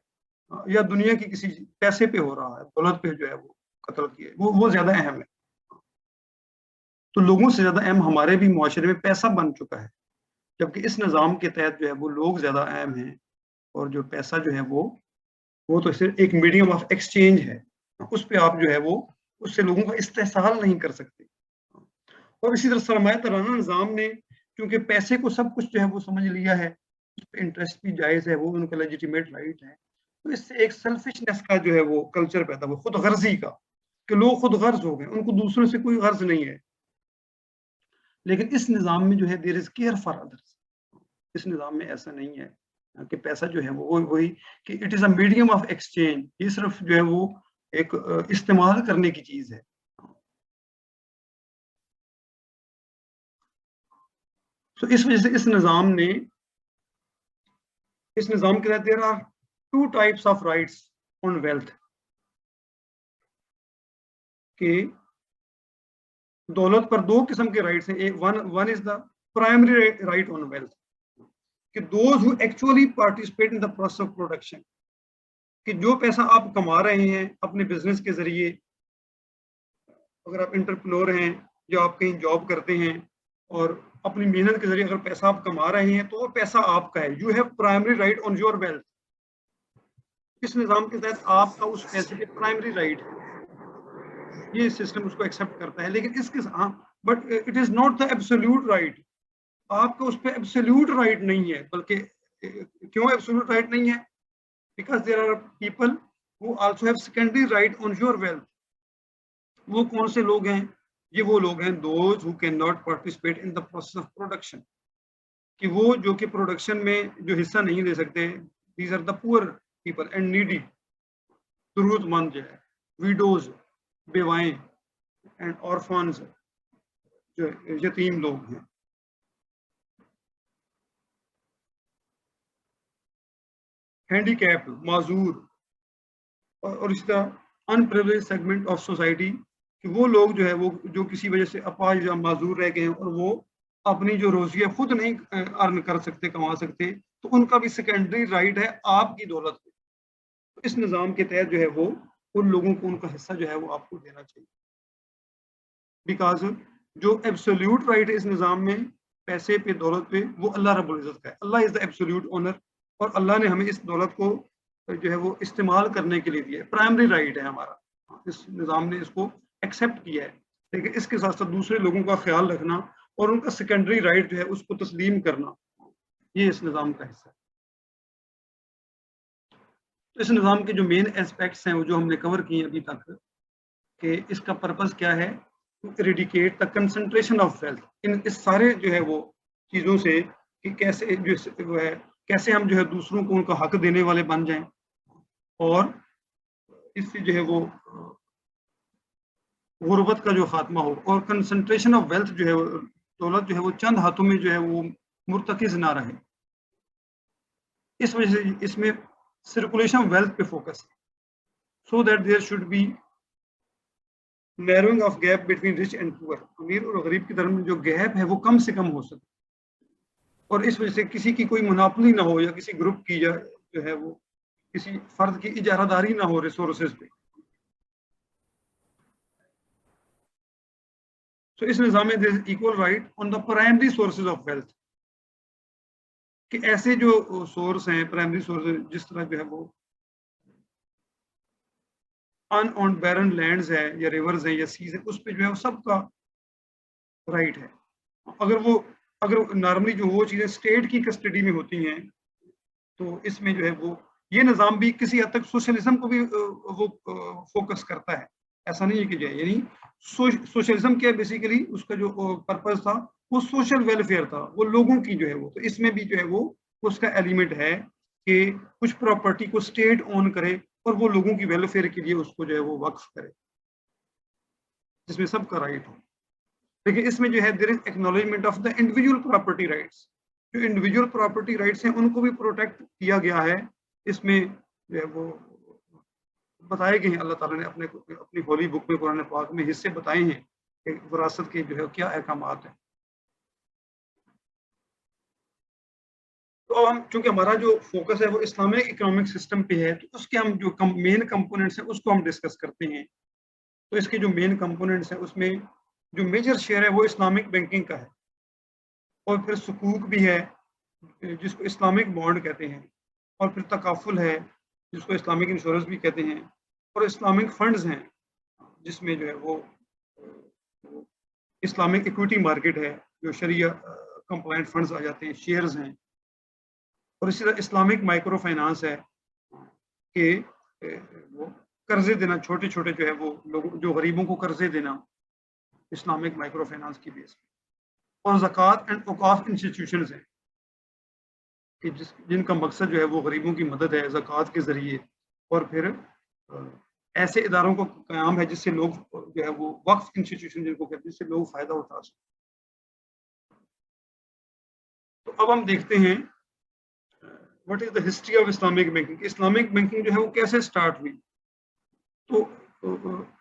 یا دنیا کی کسی پیسے پہ ہو رہا ہے, دولت پہ جو ہے وہ قتل کیے, وہ زیادہ اہم ہے. تو لوگوں سے زیادہ اہم ہمارے بھی معاشرے میں پیسہ بن چکا ہے, جبکہ اس نظام کے تحت جو ہے وہ لوگ زیادہ اہم ہیں اور جو پیسہ جو ہے وہ تو صرف ایک میڈیم آف ایکسچینج ہے. اس پہ آپ جو ہے وہ اس سے لوگوں کا استحصال نہیں کر سکتے. اور اسی طرح سرمایہ دارانہ نظام نے کیونکہ پیسے کو سب کچھ جو ہے وہ سمجھ لیا ہے, اس پہ انٹرسٹ بھی جائز ہے, وہ ان کا لیجیٹیمیٹ رائٹ ہے, تو اس سے ایک سیلفشنس کا جو ہے وہ کلچر پیدا ہوا, خود غرضی کا, کہ لوگ خود غرض ہو گئے, ان کو دوسروں سے کوئی غرض نہیں ہے. لیکن اس نظام میں جو ہے there is care for others. اس نظام میں ایسا نہیں ہے کہ پیسہ جو ہے وہ وہی کہ it is a medium of exchange, یہ صرف جو ہے وہ ایک استعمال کرنے کی چیز ہے. تو اس وجہ سے اس نظام کے تحت there are 2 types of rights on wealth, کہ دولت پر 2 قسم کے رائٹس ہیں. One is the primary right on wealth, کہ those who actually participate in the process of production, کہ جو پیسہ آپ کما رہے ہیں اپنے بزنس کے ذریعے, اگر آپ انٹرپرینور ہیں یا آپ کہیں جاب کرتے ہیں اور اپنی محنت کے ذریعے اگر پیسہ آپ کما رہے ہیں تو وہ پیسہ آپ کا ہے. You have primary right on your wealth. اس نظام کے تحت آپ کا اس پیسے پہ پرائمری رائٹ ہے, یہ سسٹم اس کو ایکسپٹ کرتا ہے. لیکن اس کے but it is not the absolute right. آپ کا اس پہ ایبسولوٹ رائٹ نہیں ہے, بلکہ کیوں ایبسولوٹ رائٹ نہیں ہے؟ Because there are people who also have secondary right on your wealth. وہ کون سے لوگ ہیں؟ یہ وہ لوگ ہیں those who can not participate in the process of production, کہ وہ جو کہ پروڈکشن میں جو حصہ نہیں لے سکتے. These are the poor people and needy, ضرورت مند جو ہے, ویڈوز, بیوائیں, اینڈ آرفانز, جو یتیم لوگ ہیں. ہینڈی کیپ, معذور, اور اس طرح ان پریویلیج سیگمنٹ آف سوسائٹی, کہ وہ لوگ جو ہے وہ جو کسی وجہ سے اپاہج یا معذور رہ گئے ہیں اور وہ اپنی جو روزیہ خود نہیں ارن کر سکتے, کما سکتے, تو ان کا بھی سیکنڈری رائٹ ہے آپ کی دولت پہ. اس نظام کے تحت جو ہے وہ ان لوگوں کو ان کا حصہ جو ہے وہ آپ کو دینا چاہیے. بیکاز جو ایبسولوٹ رائٹ ہے اس نظام میں پیسے پہ, دولت پہ, وہ اللہ رب العزت کا ہے. اللہ از دا ایبسولوٹ اونر, اور اللہ نے ہمیں اس دولت کو جو ہے وہ استعمال کرنے کے لیے دیا ہے. پرائمری رائٹ ہے ہمارا, اس نظام نے اس کو ایکسپٹ کیا ہے. لیکن اس کے ساتھ ساتھ دوسرے لوگوں کا خیال رکھنا اور ان کا سیکنڈری رائٹ جو ہے اس کو تسلیم کرنا, یہ اس نظام کا حصہ ہے. تو اس نظام کے جو مین اسپیکٹس ہیں وہ جو ہم نے کور کیے ابھی تک کہ اس کا پرپز کیا ہے, to eradicate the concentration of wealth. اس سارے جو ہے وہ چیزوں سے کہ کیسے جو ہے کیسے ہم جو ہے دوسروں کو ان کا حق دینے والے بن جائیں, اور اس سے جو ہے وہ غربت کا جو خاتمہ ہو, اور کنسنٹریشن آف ویلتھ جو ہے دولت جو ہے وہ چند ہاتھوں میں جو ہے وہ مرتکز نہ رہے. اس وجہ سے اس میں سرکولیشن آف ویلتھ پہ فوکس ہے, so that there should be narrowing of gap between rich and poor. امیر اور غریب کے درمیان جو گیپ ہے وہ کم سے کم ہو سکے, اور اس وجہ سے کسی کی کوئی مناپلی نہ ہو یا کسی گروپ کی یا جو ہے وہ کسی فرد کی اجارہ داری نہ ہو ریسورسز پہ. So اس نظام میں there is equal right on the primary sources of wealth, کہ ایسے جو سورس ہیں پرائمری سورس جس طرح جو ہے وہ ان اونڈ بیرن لینڈز ہے یا ریورز ہیں یا سیز ہیں, اس پہ جو ہے وہ سب کا رائٹ ہے. اگر نارملی جو وہ چیزیں اسٹیٹ کی کسٹڈی میں ہوتی ہیں تو اس میں جو ہے وہ یہ نظام بھی کسی حد تک سوشلزم کو بھی وہ فوکس کرتا ہے. ایسا نہیں ہے کہ جو ہے یعنی سوشلزم کیا بیسیکلی اس کا جو پرپز تھا وہ سوشل ویلفیئر تھا, وہ لوگوں کی جو ہے وہ, تو اس میں بھی جو ہے وہ اس کا ایلیمنٹ ہے کہ کچھ پراپرٹی کو اسٹیٹ اون کرے اور وہ لوگوں کی ویلفیئر کے لیے اس کو جو ہے وہ وقف کرے, جس میں سب کا رائٹ ہو. لیکن اس میں جو ہے there is acknowledgement of the individual property rights. جو انڈیویجول پراپرٹی رائٹس ہیں ان کو بھی پروٹیکٹ کیا گیا ہے. اس میں جو ہے وہ بتائے گئے ہیں, اللہ تعالیٰ نے اپنی ہولی بک میں قرآن پاک میں حصے بتائے ہیں کہ وراثت کے جو ہے کیا احکامات ہیں. تو ہم چونکہ ہمارا جو فوکس ہے وہ اسلامک اکنامک سسٹم پہ ہے, تو اس کے ہم جو مین کمپوننٹس ہیں اس کو ہم ڈسکس کرتے ہیں. تو اس کے جو مین کمپوننٹس ہیں اس میں جو میجر شیئر ہے وہ اسلامک بینکنگ کا ہے, اور پھر سکوک بھی ہے جس کو اسلامک بانڈ کہتے ہیں, اور پھر تکافل ہے جس کو اسلامک انشورنس بھی کہتے ہیں, اور اسلامک فنڈز ہیں جس میں جو ہے وہ اسلامک ایکویٹی مارکیٹ ہے جو شریعہ کمپلائنٹ فنڈز آ جاتے ہیں, شیئرز ہیں, اور اسی طرح اسلامک مائکرو فائنانس ہے کہ وہ قرضے دینا, چھوٹے چھوٹے جو ہے وہ لوگ جو غریبوں کو قرضے دینا اسلامک مائکرو فائنانس کی بیس پہ. اور زکوٰۃ اینڈ اوقاف انسٹیٹیوشنز ہیں کہ جن کا مقصد جو ہے وہ غریبوں کی مدد ہے زکوٰۃ کے ذریعے, اور پھر ایسے اداروں کو قیام ہے جس سے لوگ جو ہے وہ وقف انسٹیٹیوشن جن کو کہتے ہیں جس سے لوگ فائدہ اٹھا سکیں. تو اب ہم دیکھتے ہیں what is the history of Islamic banking. Islamic banking جو ہے وہ کیسے اسٹارٹ ہوئی. تو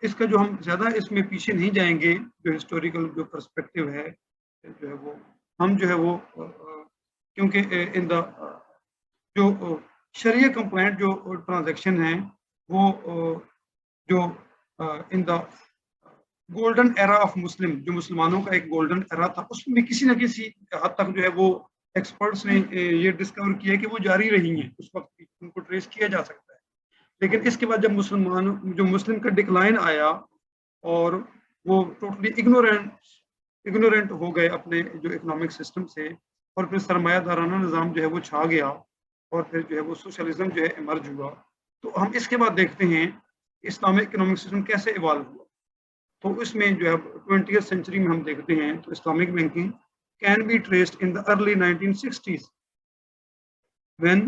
اس کا جو ہم زیادہ اس میں پیچھے نہیں جائیں گے, جو ہسٹوریکل جو پرسپیکٹو ہے جو ہے وہ ہم جو ہے وہ کیونکہ ان دا جو شریعہ کمپلائنٹ جو ٹرانزیکشن ہیں وہ جو ان دا گولڈن ایرا آف مسلم, جو مسلمانوں کا ایک گولڈن ایرا تھا, اس میں کسی نہ کسی حد تک جو ہے وہ ایکسپرٹس نے یہ ڈسکور کیا کہ وہ جاری رہی ہیں, اس وقت ان کو ٹریس کیا جا سکتا ہے. لیکن اس کے بعد جب مسلم کا ڈکلائن آیا اور وہ ٹوٹلی اگنورینٹ ہو گئے اپنے جو اکنامک سسٹم سے, اور پھر سرمایہ دارانہ نظام جو ہے وہ چھا گیا, اور پھر جو ہے وہ سوشلزم جو ہے ایمرج ہوا. تو ہم اس کے بعد دیکھتے ہیں اسلامک اکنامک سسٹم کیسے ایوالو ہوا. تو اس میں جو ہے 20th سینچری میں ہم دیکھتے ہیں تو Islamic banking can be traced in the early 1960s when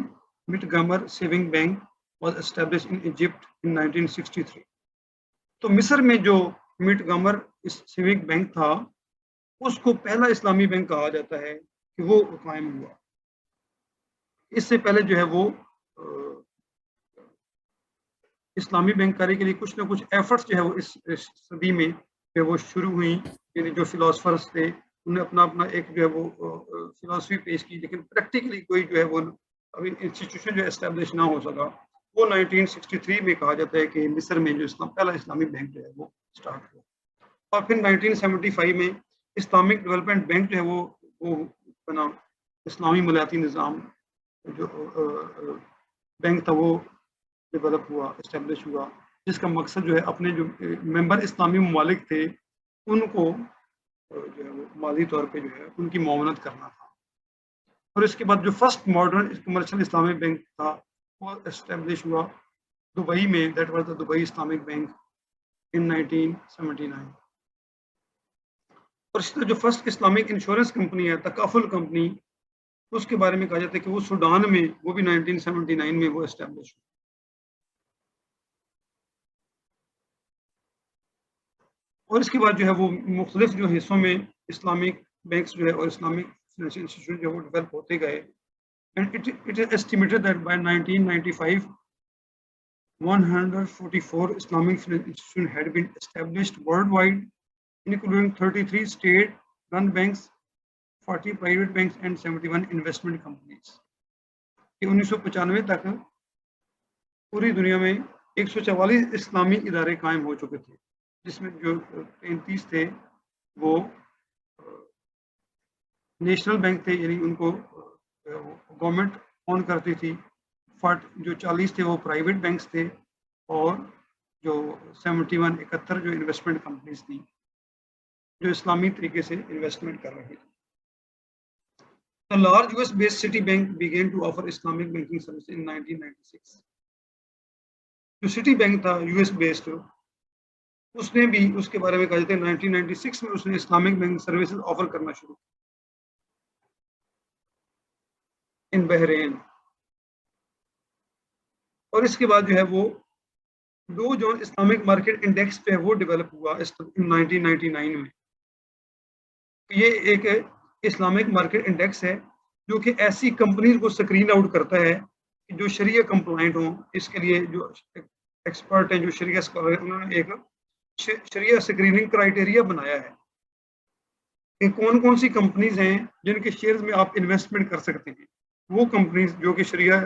Montgomery Saving Bank was established in Egypt in 1963. تو مصر میں جو Montgomery Saving Bank تھا اس کو پہلا اسلامی بینک کہا جاتا ہے کہ وہ قائم ہوا. اس سے پہلے جو ہے وہ اسلامی بینک کاری کے لیے کچھ نہ کچھ ایفرٹس جو ہے وہ اس صدی میں وہ شروع ہوئی. یعنی جو فلاسفرس تھے انہیں اپنا ایک جو ہے وہ فلاسفی پیش کی, لیکن پریکٹیکلی کوئی جو ہے وہ ابھی انسٹیٹیوشن جو اسٹیبلش نہ ہو سکا. وہ 1963 میں کہا جاتا ہے کہ مصر میں جو پہلا اسلامی بینک جو ہے وہ اسٹارٹ ہوا. اور پھر 1975 میں اسلامک ڈیولپمنٹ بینک جو ہے وہ بنا. اسلامی مالیاتی نظام جو بینک تھا وہ ڈیولپ ہوا, اسٹیبلش ہوا, جس کا مقصد جو ہے اپنے جو ممبر اسلامی ممالک تھے ان کو جو ہے وہ مالی طور پہ جو ہے ان کی معاونت کرنا تھا. اور اس کے بعد جو first modern commercial Islamic bank تھا وہ اسٹیبلش ہوا دبئی میں، that was the Dubai Islamic bank in 1979. اور اس طرح جو فرسٹ اسلامک انشورنس کمپنی ہے تکافل کمپنی، اس کے بارے میں کہا جاتا ہے کہ وہ سوڈان میں، وہ بھی 1979 میں وہ اسٹیبلش ہوئی. اور اس کے بعد جو ہے وہ مختلف جو حصوں میں اسلامک بینکس جو ہے اور اسلامک فائنینشیل انسٹیٹیوشن جو ہے وہ ڈیولپ ہوتے گئے. And it is estimated that by 1995, 144 Islamic financial institutions had been established worldwide, including 33 state-run banks, 40 private banks, and 71 investment companies. 1995 تک پوری دنیا میں 144 اسلامی ادارے قائم ہو چکے تھے، جس میں جو 33 تھے وہ نیشنل بینک تھے، یعنی ان کو گورنمنٹ اون کرتی تھی. جو 40 تھے وہ پرائیویٹ بینکس تھے، اور جو 71 جو انویسٹمنٹ کمپنیز تھیں جو اسلامی طریقے سے انویسٹمنٹ کر رہی تھی. A large US-based Citibank began to offer Islamic banking services in 1996. جو سٹی بینک تھا US بیسڈ، اس نے بھی اس کے بارے میں کہا جاتا ہے 1996 میں اس نے اسلامک بینکنگ سروسز آفر کرنا شروع کیا ان بحرین. اور اس کے بعد جو ہے وہ دو جو اسلامک مارکیٹ انڈیکس پہ وہ ڈیولپ ہوا 1999 میں. یہ ایک اسلامک مارکیٹ انڈیکس ہے جو کہ ایسی کمپنیز کو سکرین آؤٹ کرتا ہے جو شریعہ کمپلائنٹ ہوں. اس کے لیے جو ایکسپرٹ ہیں، جو شریعہ اسکالر ہیں، انہوں نے ایک شریعہ سکریننگ کرائٹیریا بنایا ہے کہ کون کون سی کمپنیز ہیں جن کے شیئرز میں آپ انویسٹمنٹ کر سکتے ہیں. وہ کمپنیز جو کہ شریعہ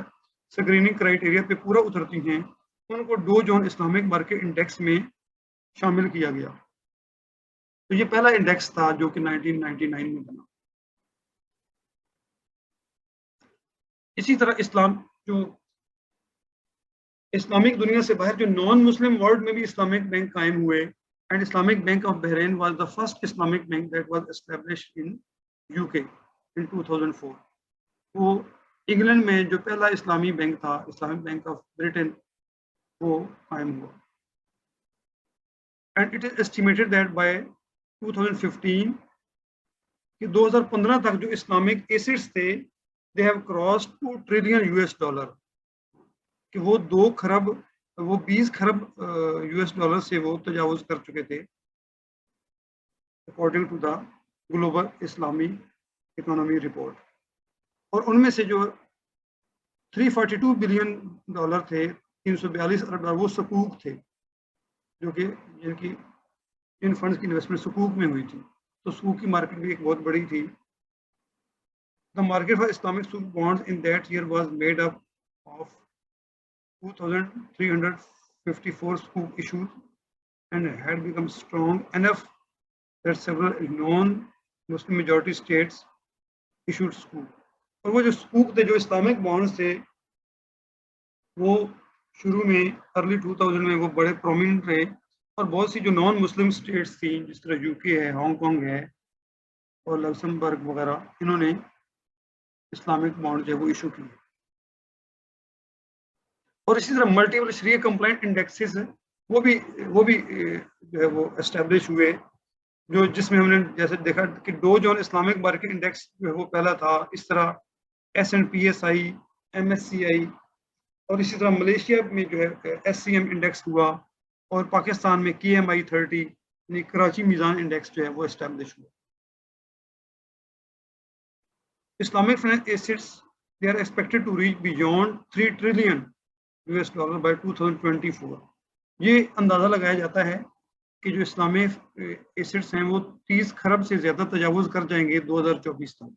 سکریننگ کرائٹیریا پہ پورا اترتی ہیں ان کو Dow Jones Islamic market index میں شامل کیا گیا. تو یہ پہلا انڈیکس تھا جو کہ 1999 میں بنا. اسی طرح جو اسلامک دنیا سے باہر جو نان مسلم ورلڈ میں بھی اسلامک بینک قائم ہوئے. And Islamic bank of Bahrain was the first Islamic bank that was established in UK in 2004. وہ انگلینڈ میں جو پہلا اسلامی بینک تھا، اسلامک بینک آف بریٹن، وہ قائم ہوا. And it is estimated that by 2015 کہ 2015 تک جو اسلامک ایسٹس تھے دے ہیو کراس $2 ٹریلین کہ وہ 20 خرب $US سے وہ تجاوز کر چکے تھے اکارڈنگ ٹو دا گلوبل اسلامی اکانومی رپورٹ. اور ان میں سے جو $342 بلین تھے، 342 ارب ڈالر وہ سکوک تھے، جو کہ جن کی ان فنڈز کی انویسٹمنٹ سکوک میں ہوئی تھی. تو سکوک کی مارکیٹ بھی ایک بہت بڑی تھی. The market for Islamic sukuk bonds in that year was made up of 2,354 sukuk issued and had become strong enough that several non-Muslim majority states issued sukuk. اور وہ جو سکوک تھے، جو اسلامک بانڈز تھے، وہ شروع میں ارلی 2000 میں وہ بڑے پرومیننٹ رہے. اور بہت سی جو نان مسلم اسٹیٹس تھیں جس طرح UK ہے، ہانگ کانگ ہے اور لکسمبرگ وغیرہ، انہوں نے اسلامک بانڈ جو ہے وہ ایشو کی. اور اسی طرح ملٹیپل شریعہ کمپلائنٹ انڈیکسز وہ بھی جو ہے وہ اسٹیبلش ہوئے، جو جس میں ہم نے جیسے دیکھا کہ Dow Jones Islamic market index جو ہے وہ پہلا تھا. اس طرح S&PSI، MSCI، اور اسی طرح ملیشیا میں جو ہے SCM انڈیکس ہوا، اور پاکستان میں KMI 30 یعنی کراچی میزان انڈیکس جو ہے وہ اسٹیبلش ہوا. Islamic finance assets, they are expected to reach beyond $3 trillion by 2024. یہ اندازہ لگایا جاتا ہے کہ جو اسلامک ایسٹس ہیں وہ 30 خرب سے زیادہ تجاوز کر جائیں گے 2024 تک.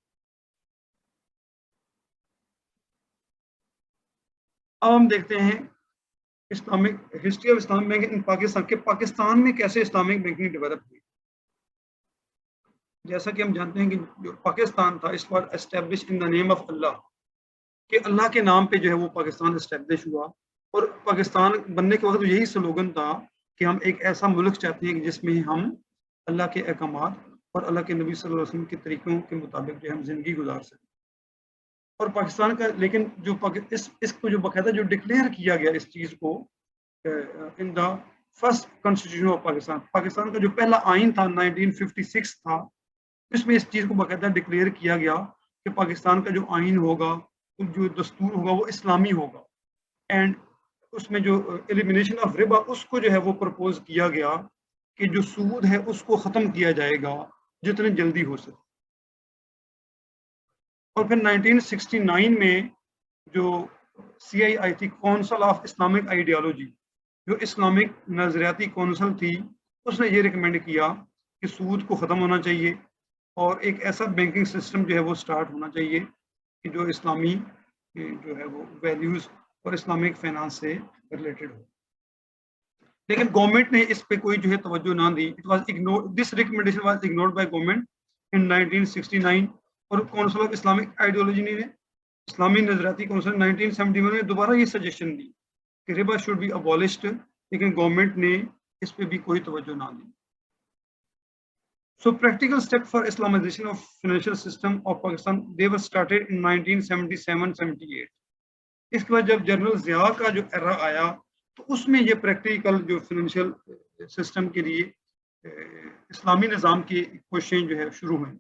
اب ہم دیکھتے ہیں Islamic history of Islamic bank in Pakistan کے پاکستان میں کیسے اسلامک بینکنگ ڈیولپ ہوئی. جیسا کہ ہم جانتے ہیں کہ جو پاکستان تھا اس وقت establish in the name of اللہ، کہ اللہ کے نام پہ جو ہے وہ پاکستان اسٹیبلش ہوا. اور پاکستان بننے کے وقت یہی سلوگن تھا کہ ہم ایک ایسا ملک چاہتے ہیں کہ جس میں ہم اللہ کے احکامات اور اللہ کے نبی صلی اللہ علیہ وسلم کے طریقوں کے مطابق جو ہم زندگی گزار سکیں. اور پاکستان کا لیکن جو اس کو جو باقاعدہ جو ڈکلیئر کیا گیا اس چیز کو in the first constitution of Pakistan, Pakistan کا جو پہلا آئین تھا 1956 تھا، اس میں اس چیز کو باقاعدہ ڈکلیئر کیا گیا کہ پاکستان کا جو آئین ہوگا، جو دستور ہوگا وہ اسلامی ہوگا، اینڈ اس میں جو ایلیمینیشن آف ربا اس کو جو ہے وہ پرپوز کیا گیا کہ جو سود ہے اس کو ختم کیا جائے گا جتنے جلدی ہو سکے۔ اور پھر 1969 میں جو CII تھی، کونسل آف اسلامک آئیڈیالوجی، جو اسلامک نظریاتی کونسل تھی، اس نے یہ ریکمینڈ کیا کہ سود کو ختم ہونا چاہیے اور ایک ایسا بینکنگ سسٹم جو ہے وہ سٹارٹ ہونا چاہیے کہ جو اسلامی جو ہے وہ ویلیوز اور اسلامک فائنانس سے ریلیٹڈ ہو۔ لیکن گورنمنٹ نے اس پہ کوئی جو ہے توجہ نہ دی، it was ignored, this recommendation was ignored by government in 1969، اور کونسل آف اسلامک آئیڈیالوجی نے اسلامی نظریاتی کونسل 1971 میں دوبارہ یہ سجیشن دی کہ ربا شوڈ بی ابولشڈ، لیکن گورنمنٹ نے اس پہ بھی کوئی توجہ نہ دی۔ So practical step for Islamization of financial system of Pakistan, they were started in 1977-78. اس کے بعد جب جنرل ضیاء کا جو ایرا آیا تو اس میں یہ پریکٹیکل جو فائنینشیل سسٹم کے لیے اسلامی نظام کی کوششیں جو ہے شروع ہوئیں۔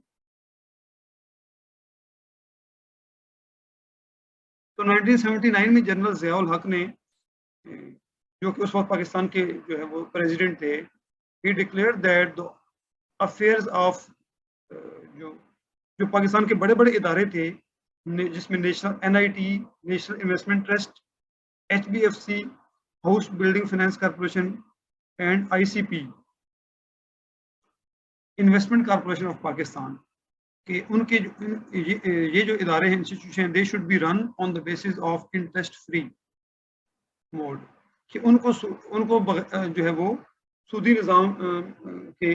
تو 1979 میں جنرل ضیاء الحق نے، جو کہ اس وقت پاکستان کے جو ہے وہ پریزیڈنٹ تھے، he declared that the affairs of جو پاکستان کے بڑے بڑے ادارے تھے، جس میں national NIT، national investment trust, HBFC، house building finance corporation and ICP، investment corporation of Pakistan, کہ ان کے یہ جو ادارے ہیں، institution, they should be run on the basis of interest free mode, کہ ان کو جو ہے وہ سودی نظام کے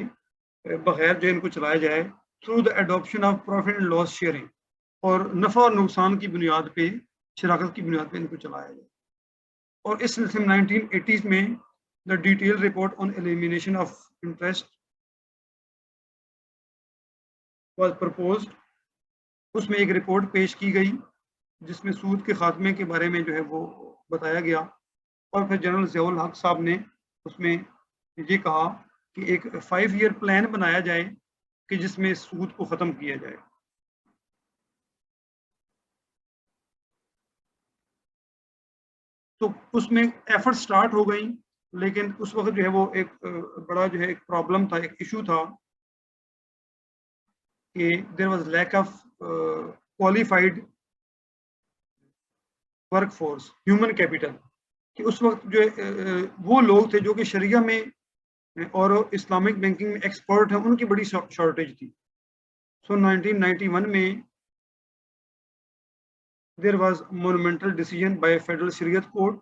بغیر جو ان کو چلایا جائے through the adoption of profit and loss sharing, اور نفع اور نقصان کی بنیاد پہ، شراکت کی بنیاد پہ ان کو چلایا جائے۔ اور اس سلسلے میں 1980s میں the detail report on elimination of interest was proposed, اس میں ایک رپورٹ پیش کی گئی جس میں سود کے خاتمے کے بارے میں جو ہے وہ بتایا گیا، اور پھر جنرل ضیاء الحق صاحب نے اس میں یہ کہا کہ ایک 5 ایئر پلان بنایا جائے کہ جس میں سود کو ختم کیا جائے۔ تو اس میں ایفرٹ سٹارٹ ہو گئی، لیکن اس وقت جو ہے وہ ایک بڑا جو ہے ایک پرابلم تھا، ایک ایشو تھا کہ there was lack of qualified work force, human capital, کہ اس وقت جو وہ لوگ تھے جو کہ شریعہ میں اور اسلامک بینکنگ میں ایکسپرٹ ہیں، ان کی بڑی شارٹیج تھی۔ سو 1991 میں there was monumental decision by Federal Shariat Court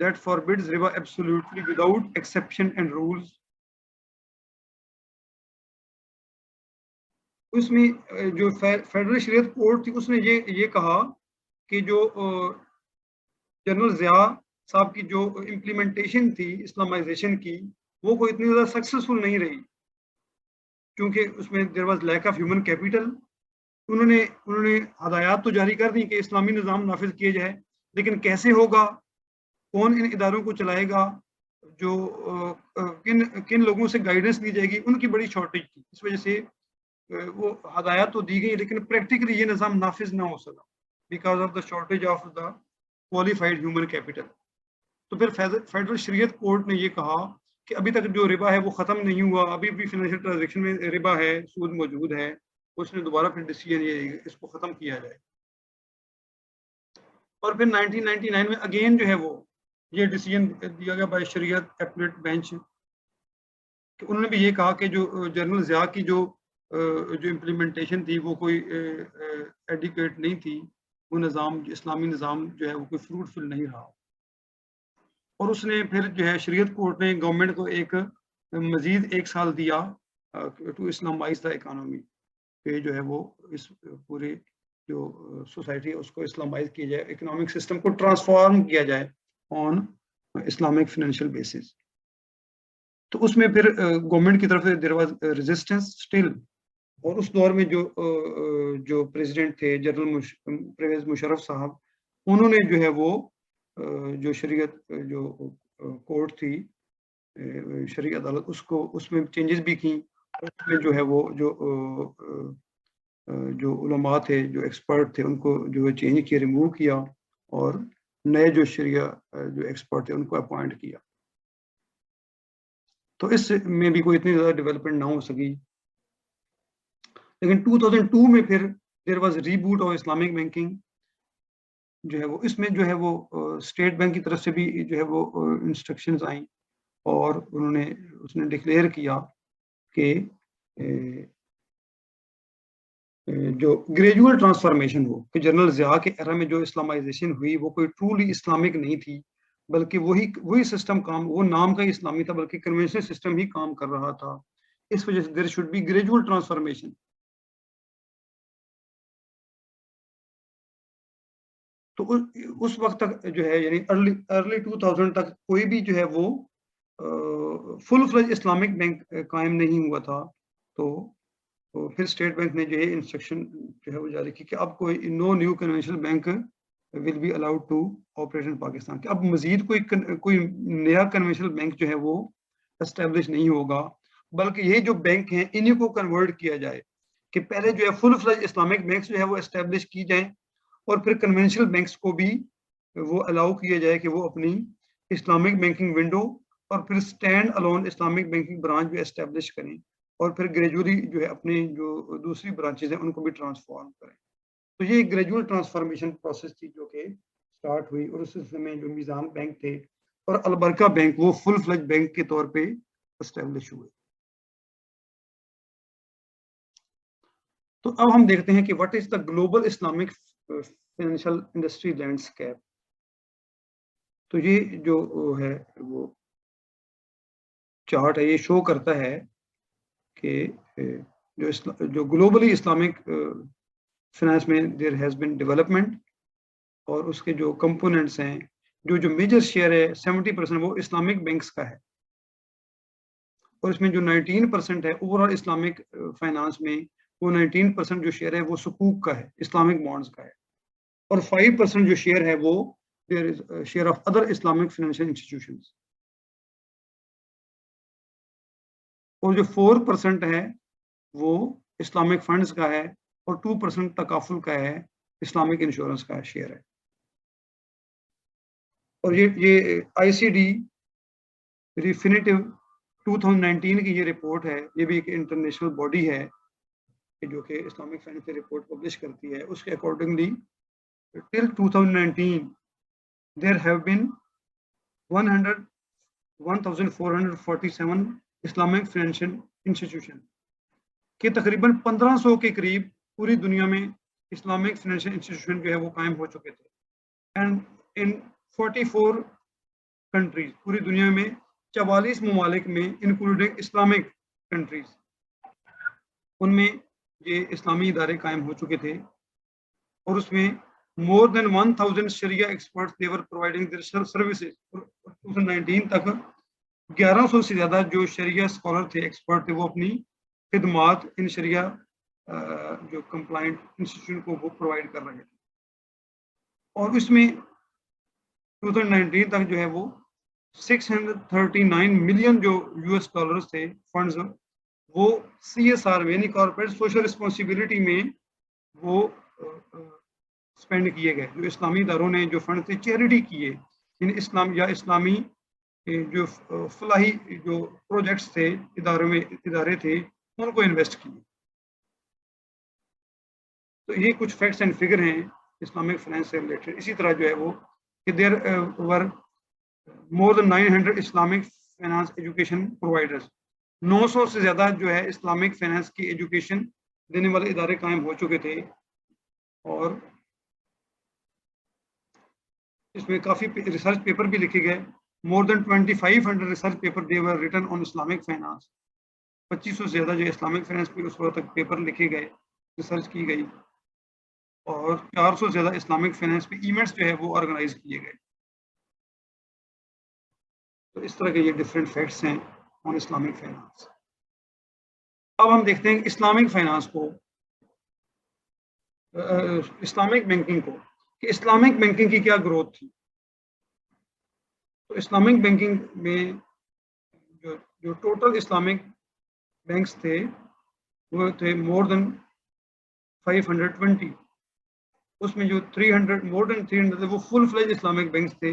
that forbids riba absolutely without exception and rules. اس میں جو فیڈرل شریعت کورٹ تھی، اس نے یہ کہا کہ جو جنرل ضیاء صاحب کی جو امپلیمنٹیشن تھی اسلامائزیشن کی، وہ کوئی اتنی زیادہ سکسیسفل نہیں رہی، کیونکہ اس میں there was lack of human capital. انہوں نے ہدایات تو جاری کر دی کہ اسلامی نظام نافذ کیے جائے، لیکن کیسے ہوگا، کون ان اداروں کو چلائے گا، جو کن لوگوں سے گائیڈنس دی جائے گی، ان کی بڑی شارٹیج تھی۔ اس وجہ سے وہ ہدایات تو دی گئی لیکن پریکٹیکلی یہ نظام نافذ نہ ہو سکا because of the shortage of the qualified human capital. تو پھر فیڈرل شریعت کورٹ نے یہ کہا کہ ابھی تک جو ربا ہے وہ ختم نہیں ہوا، ابھی بھی فائنینشیل ٹرانزیکشن میں ربا ہے، سود موجود ہے۔ اس نے دوبارہ پھر ڈیسیجن یہ اس کو ختم کیا جائے، اور پھر 1999 میں اگین جو ہے وہ یہ ڈیسیجن دیا گیا بائی شریعت اپلیٹ بینچ، کہ انہوں نے بھی یہ کہا کہ جو جنرل ضیاء کی جو امپلیمنٹیشن تھی وہ کوئی ایڈیکویٹ نہیں تھی، وہ نظام اسلامی نظام جو ہے وہ کوئی فروٹفل نہیں رہا، اور اس نے پھر جو ہے شریعت کورٹ نے گورنمنٹ کو ایک مزید 1 سال دیا ٹو اسلامائز دا اکانومی، کہ جو ہے وہ اس پورے جو سوسائٹی ہے اس کو اسلامائز کیا جائے، اکنامک سسٹم کو ٹرانسفارم کیا جائے آن اسلامک فائنینشیل بیسس۔ تو اس میں پھر گورنمنٹ کی طرف سے دیر واز ریزسٹنس اسٹل، اور اس دور میں جو پریزیڈنٹ تھے جنرل پرویز مشرف صاحب، انہوں نے جو ہے وہ جو شریعت جو کورٹ تھی شرعی عدالت، اس میں چینجز بھی کی. اس میں جو ہے وہ جو علماء تھے جو ایکسپرٹ تھے ان کو جو ہے چینج کیا، ریموو کیا، اور نئے جو شریعہ جو ایکسپرٹ تھے ان کو اپوائنٹ کیا. تو اس میں بھی کوئی اتنی زیادہ ڈیولپمنٹ نہ ہو سکی. لیکن 2002 میں پھر there was reboot of Islamic banking جو ہے وہ، اس میں جو ہے وہ اسٹیٹ بینک کی طرف سے بھی جو ہے وہ انسٹرکشنز آئیں، اور اس نے ڈکلیئر کیا کہ جو گریجول ٹرانسفارمیشن ہو، کہ جنرل ضیاء کے ایرا میں جو اسلامائزیشن ہوئی وہ کوئی ٹرولی اسلامک نہیں تھی، بلکہ وہی سسٹم کام، وہ نام کا ہی اسلامی تھا بلکہ کنونشنل سسٹم ہی کام کر رہا تھا. اس وجہ سے there should be gradual transformation. تو اس وقت تک جو ہے یعنی ارلی 2000 تک کوئی بھی جو ہے وہ فل فلج اسلامک بینک قائم نہیں ہوا تھا. تو پھر اسٹیٹ بینک نے جو ہے انسٹرکشن جو ہے وہ جاری کی کہ اب کوئی no new conventional bank will be allowed to operate in Pakistan, کہ اب مزید کوئی نیا کنونشنل بینک جو ہے وہ اسٹیبلش نہیں ہوگا، بلکہ یہ جو بینک ہیں انہیں کو کنورٹ کیا جائے، کہ پہلے جو ہے فل فلج اسلامک بینکس جو ہے وہ اسٹیبلش کی جائیں، اور پھر کنونشنل بینکس کو بھی وہ الاؤ کیا جائے کہ وہ اپنی اسلامک بینکنگ ونڈو اور پھر stand alone Islamic banking branch بھی اسٹیبلش کریں، اور پھر گریجولی جو ہے اپنی جو دوسری برانچز ہیں ان کو بھی ٹرانسفارم کریں. تو یہ گریجول ٹرانسفارمیشن پروسیس تھی جو کہ سٹارٹ ہوئی، اور اس سلسلے میں جو میزان بینک تھے اور البرکہ بینک وہ فل فلج بینک کے طور پہ اسٹیبلش ہوئے. تو اب ہم دیکھتے ہیں کہ what is the global Islamic financial industry landscape. تو یہ جو ہے وہ چارٹ ہے، یہ شو کرتا ہے کہ جو گلوبلی اسلامک فائنانس میں دیر ہیز بین ڈیولپمنٹ، اور اس کے جو کمپوننٹس ہیں، جو میجر شیئر ہے 70% وہ اسلامک بینکس کا ہے، اور اس میں جو 19% ہے اوور آل اسلامک فائنانس میں، وہ 19% جو شیئر ہے وہ سکوک کا ہے، اسلامک بانڈز کا ہے، اور 5% جو شیئر ہے وہ there is share of other Islamic financial institutions, اور جو 4% ہے وہ اسلامک فنڈز کا ہے، اور 2% تکافل کا ہے، اسلامک انشورنس کا شیئر ہے. اور یہ آئی سی ڈی ریفینیٹو 2019 کی یہ رپورٹ ہے، یہ بھی ایک انٹرنیشنل باڈی ہے جو کہ اسلامک فائنینس کی رپورٹ پبلش کرتی ہے. اس کے accordingly till 2019 there have been 1447 Islamic financial institution, کہ تقریباً 1500 کے قریب پوری دنیا میں اسلامک فائنینشیل انسٹیٹیوشن جو ہے وہ قائم ہو چکے تھے. اینڈ ان 44 کنٹریز، پوری دنیا میں 44 ممالک میں انکلوڈنگ اسلامک کنٹریز، ان میں یہ اسلامی ادارے قائم ہو چکے تھے، اور اس میں more than 1000 Shariah experts they were providing their services. 2019 تک 1100 سے زیادہ جو شریعہ اسکالر تھے، ایکسپرٹ تھے، وہ اپنی خدمات ان شریعہ جو کمپلائنٹ انسٹیٹیوشن کو وہ پرووائڈ کر رہے تھے. اور اس میں 2019 تک جو ہے وہ 639 ملین جو US ڈالرز تھے فنڈز، وہ CSR یعنی کارپوریٹ سوشل رسپانسبلٹی میں وہ اسپینڈ کیے گئے. جو اسلامی اداروں نے جو فنڈ تھے چیریٹی کیے، یعنی اسلامی جو فلاحی جو پروجیکٹس تھے، ادارے تھے، ان کو انویسٹ کیے. تو یہ کچھ فیکٹس اینڈ فگر ہیں اسلامک فائنینس سے ریلیٹڈ. اسی طرح جو ہے وہ کہ دیر ور مور دین 900 اسلامک فائنانس ایجوکیشن پرووائڈرز، 900 سے زیادہ جو ہے اسلامک فائنانس کی ایجوکیشن دینے والے ادارے قائم ہو چکے تھے. اور اس میں کافی ریسرچ پیپر بھی لکھے گئے. مور دین 2500 research paper they were written on Islamic finance. 2500 سے زیادہ جو اسلامک فائنانس پہ اس وقت تک پیپر لکھے گئے، ریسرچ کی گئی، اور 400 سے زیادہ اسلامک فائنانس پہ ایونٹس جو ہے وہ آرگنائز کیے گئے. تو اس طرح کے یہ ڈفرینٹ فیکٹس ہیں آن اسلامک فائنانس. اب ہم دیکھتے ہیں اسلامک فائنانس کو، اسلامک بینکنگ کو، کہ اسلامک بینکنگ کی کیا گروتھ تھی. تو اسلامک بینکنگ میں جو ٹوٹل اسلامک بینکس تھے وہ تھے مور دین 520. اس میں جو 300 مور دین 300 وہ فل فلیج اسلامک بینکس تھے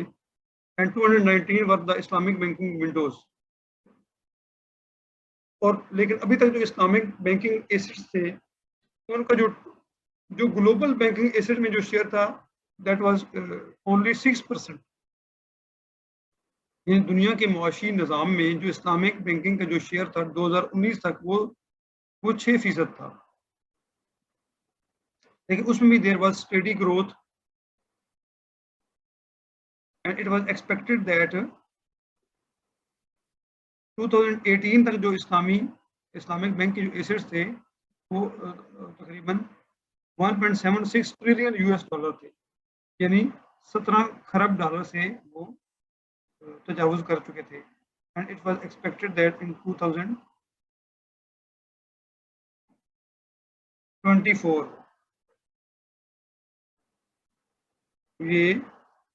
and 219 were the Islamic banking Windows. اور لیکن ابھی تک جو اسلامک بینکنگ ایسٹس تھے ان کا جو گلوبل بینکنگ ایسٹ میں جو شیئر تھا دیٹ واز اونلی 6%. یعنی دنیا کے معاشی نظام میں جو اسلامک بینکنگ کا جو شیئر تھا 2019 تک وہ 6% تھا. لیکن اس میں بھی there was study growth and it was expected that 2018 تک جو اسلامک بینک کے جو ایسٹس تھے وہ تقریباً 1.76 ٹریلین $، تھے. یعنی 17 خرب ڈالر سے وہ تجاوز کر چکے تھے. And it was expected that in 2024 یہ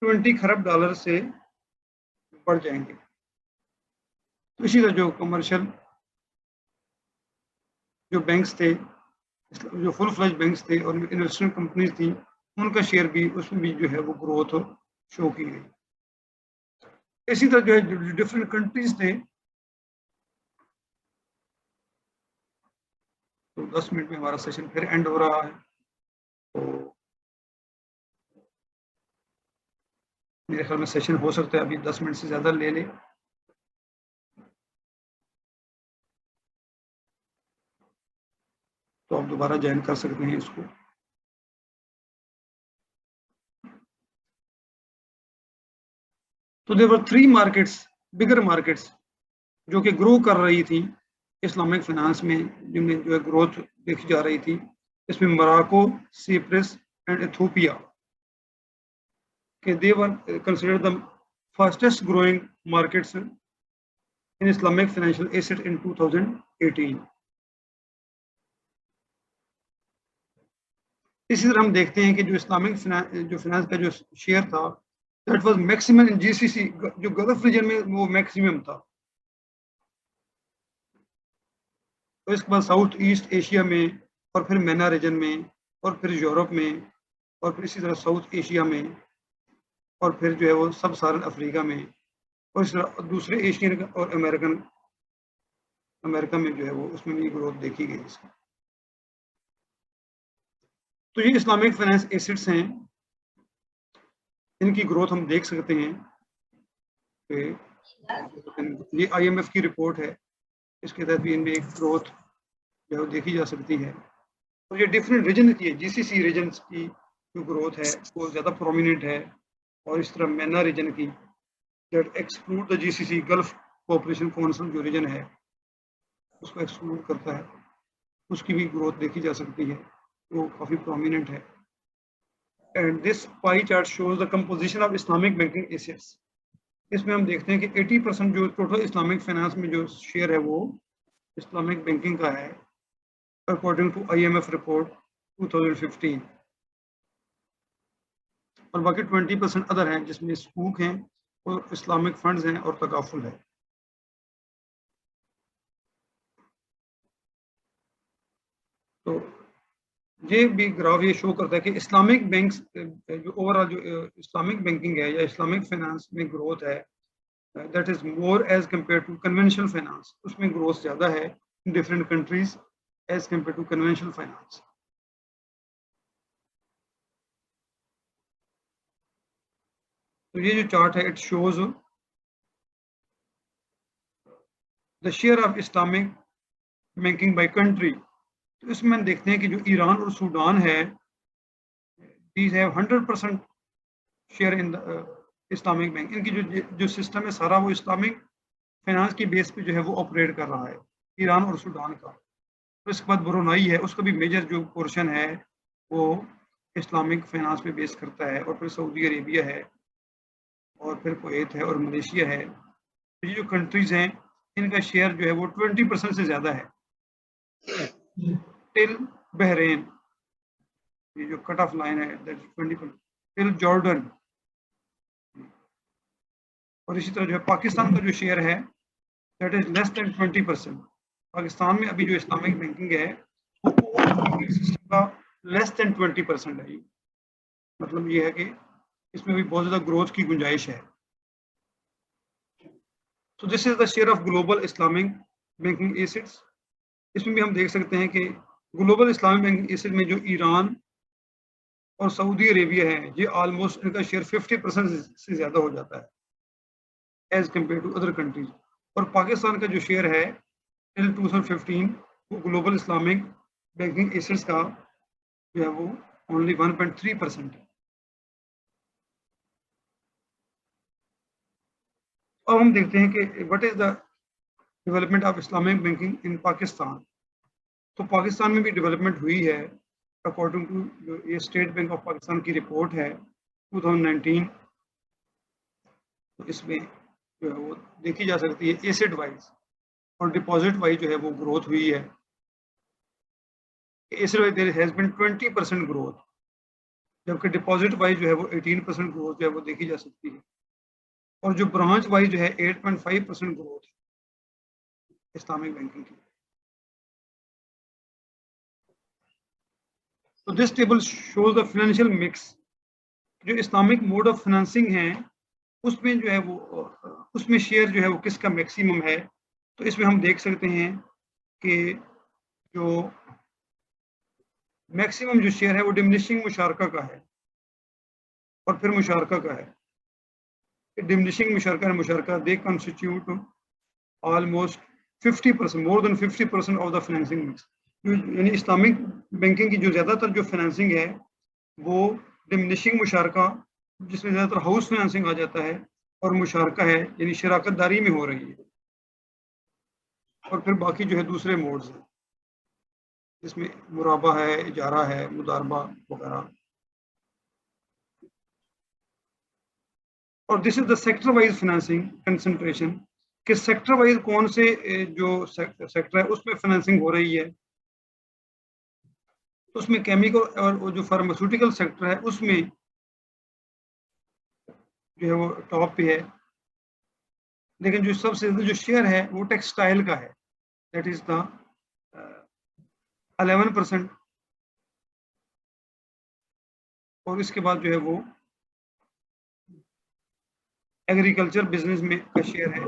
20 خرب ڈالر سے بڑھ جائیں گے. تو اسی طرح جو کمرشل جو بینکس تھے، جو فل فلیج بینکس تھے اور انویسٹمنٹ کمپنیز تھیں ان کا شیئر بھی اس میں بھی جو ہے وہ گروتھ شو کی گئی. اسی طرح جو ہے ڈفرینٹ کنٹریز تھے. تو 10 منٹ میں ہمارا سیشن پھر اینڈ ہو رہا ہے. تو میرے خیال میں سیشن ہو سکتا ہے ابھی 10 منٹ سے زیادہ لے لے. تو آپ دوبارہ جوائن کر سکتے ہیں اس کو. تو دیر ور 3 مارکیٹس، بگر مارکیٹس جو کہ گرو کر رہی تھی اسلامک فائنانس میں، جن میں جو ہے گروتھ دیکھی جا رہی تھی. اس میں مراکو، سیپرس اینڈ ایتھوپیا کہ they were considered the fastest growing markets in Islamic financial asset in 2018. اسی طرح ہم دیکھتے ہیں کہ جو اسلامک جو فائنانس کا جو شیئر تھا that was maximum in GCC، جو گلف ریجن میں وہ میکسیمم تھا. اس کے بعد ساؤتھ ایسٹ ایشیا میں، اور پھر مینا ریجن میں، اور پھر یورپ میں، اور پھر اسی طرح ساؤتھ ایشیا میں، اور پھر جو ہے وہ سب سارن افریقہ میں، اور اس طرح دوسرے ایشین اور امریکہ میں جو ہے وہ اس میں بھی گروتھ دیکھی گئی اس کی. تو یہ اسلامک فائنانس ایسٹس ہیں، ان کی گروتھ ہم دیکھ سکتے ہیں کہ یہ IMF کی رپورٹ ہے، اس کے تحت بھی ان میں ایک گروتھ جو ہے دیکھی جا سکتی ہے. اور یہ ڈفرینٹ ریجن کی ہے، GCC ریجنس کی جو گروتھ ہے وہ زیادہ پرومیننٹ ہے. اور اس طرح مینا ریجن کی that exclude the GCC، golf cooperation council جو ریجن ہے اس کو ایکسکلوڈ کرتا ہے، اس کی بھی گروتھ دیکھی جا سکتی ہے، وہ کافی پرومیننٹ ہے. And this pie chart shows the composition of Islamic banking assets. اس میں ہم دیکھتے ہیں کہ 80% جو ٹوٹل اسلامک فائنانس میں جو شیئر ہے وہ اسلامک بینکنگ کا ہے اکارڈنگ ٹو IMF رپورٹ 2015. اور باقی 20% ادر ہیں جس میں سکوک ہیں اور اسلامک فنڈز ہیں اور تکافل ہے. تو یہ بھی گراف یہ شو کرتا ہے کہ اسلامک بینکس جو اوور آل جو اسلامک بینکنگ ہے یا اسلامک فائنانس میں گروتھ ہے that is more as compare to conventional finance. اس میں گروتھ زیادہ ہے in different countries as compare to conventional finance. تو یہ جو چارٹ ہے it shows the share of Islamic banking by country. تو اس میں دیکھتے ہیں کہ جو ایران اور سوڈان ہے these have 100% share in Islamic bank. ان کی جو سسٹم ہے سارا وہ اسلامک فائنانس کی بیس پہ جو ہے وہ آپریٹ کر رہا ہے ایران اور سوڈان کا. اس کے بعد برونائی ہے، اس کا بھی میجر جو پورشن ہے وہ اسلامک فائنانس پہ بیس کرتا ہے. اور پھر سعودی عربیہ ہے، اور پھر کویت ہے، اور ملیشیا ہے. یہ جو کنٹریز ہیں ان کا شیئر جو ہے وہ 20% سے زیادہ ہے. ٹل بحرین, یہ جو کٹ آف لائن ہے دیٹ 20%, ٹل جارڈن, اور اسی طرح جو ہے پاکستان کا جو شیئر ہے دیٹ از لیس دین 20%. پاکستان میں ابھی جو اسلامک بینکنگ ہے وہ سسٹم کا لیس دین 20% ہے. مطلب یہ ہے کہ اس میں بھی بہت زیادہ گروتھ کی گنجائش ہے. So this is the share of global Islamic banking assets. اس میں بھی ہم دیکھ سکتے ہیں کہ گلوبل اسلامک بینکنگ ایسٹ میں جو ایران اور سعودی عربیہ ہے یہ آلموسٹ ان کا شیئر 50% سے زیادہ ہو جاتا ہے as compare to other countries. اور پاکستان کا جو شیئر ہے ٹل 2015 وہ گلوبل اسلامک بینکنگ ایسٹس کا جو ہے وہ اونلی 1.3% ہے. اب ہم دیکھتے ہیں کہ what is the development of Islamic banking in Pakistan. تو پاکستان میں بھی ڈیولپمنٹ ہوئی ہے اکارڈنگ ٹو جو یہ اسٹیٹ بینک آف پاکستان کی رپورٹ ہے 2019. تو اس میں جو ہے وہ دیکھی جا سکتی ہے ایسٹ وائز اور ڈپازٹ وائز جو ہے وہ گروتھ ہوئی ہے. Asset wise there has been 20% growth, جبکہ ڈپازٹ وائز جو ہے وہ 18% گروتھ جو ہے وہ دیکھی جا سکتی ہے. اور جو برانچ وائز جو ہے 8.5% گروتھ ہے اسلامک بینکنگ کی. So this table shows the financial mix. جو اسلامک موڈ آف فائنانسنگ ہے اس میں جو ہے وہ اس میں شیئر جو ہے وہ کس کا میکسیمم ہے. تو اس میں ہم دیکھ سکتے ہیں کہ جو میکسیمم جو شیئر ہے وہ ڈمنشنگ مشارکہ کا ہے اور پھر مشارکہ کا ہے. ڈمنشنگ مشارکہ they constitute almost 50%, more than 50% of the financing mix. یعنی اسلامک بینکنگ کی جو زیادہ تر جو فائنانسنگ ہے وہ ڈمنشنگ مشارکہ جس میں زیادہ تر ہاؤس فائنانسنگ آ جاتا ہے اور مشارکہ ہے یعنی شراکت داری میں ہو رہی ہے. اور پھر باقی جو ہے دوسرے موڈز ہیں جس میں مرابہ ہے, اجارہ ہے, مداربہ وغیرہ. اور this is the sector wise financing concentration کہ سیکٹر وائز کون سے جو سیکٹر ہے اس میں فائنانسنگ ہو رہی ہے. اس میں کیمیکل اور جو فارماسیوٹیکل سیکٹر ہے اس میں جو ہے وہ ٹاپ پہ ہے. لیکن جو سب سے زیادہ جو شیئر ہے وہ ٹیکسٹائل کا ہے دیٹ از دا 11%. اور اس کے بعد جو ہے وہ ایگریکلچر بزنس میں کا شیئر ہے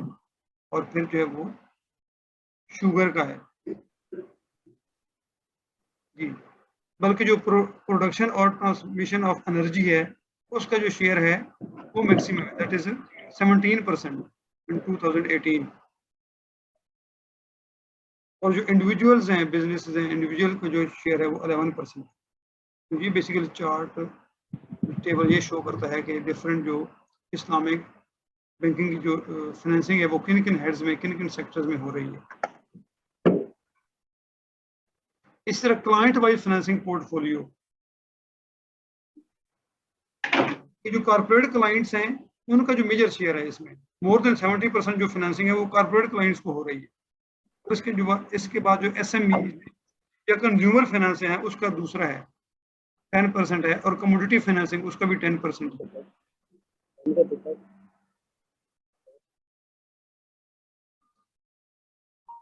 اور پھر جو ہے وہ شوگر کا ہے. جی بلکہ جو پروڈکشن اور ٹرانسمیشن آف انرجی ہے اس کا جو شیئر ہے وہ میکسیمم ہے دیٹ از 17% in 2018. اور جو انڈیویجولز ہیں بزنس ہیں انڈیویجول کا جو شیئر ہے وہ 11%. یہ بیسیکلی چارٹ ٹیبل یہ شو کرتا ہے کہ ڈفرینٹ جو اسلامک بینکنگ کی جو فائنینسنگ ہے وہ کن کن ہیڈز میں کن کن سیکٹرز میں ہو رہی ہے. اس طرح client wise financing port folio جو کارپوریٹ کلائنٹس ہیں ان کا جو میجر شیئر ہے اس میں مور دین 70% جو فائنینسنگ ہے وہ کارپوریٹ کلائنٹس کو ہو رہی ہے. اس کے بعد جو ایس ایم ای یا کنزیومر فائنانس ہے اس کا دوسرا ہے 10% ہے اور کموڈیٹی فائنینسنگ اس کا بھی 10% ہے.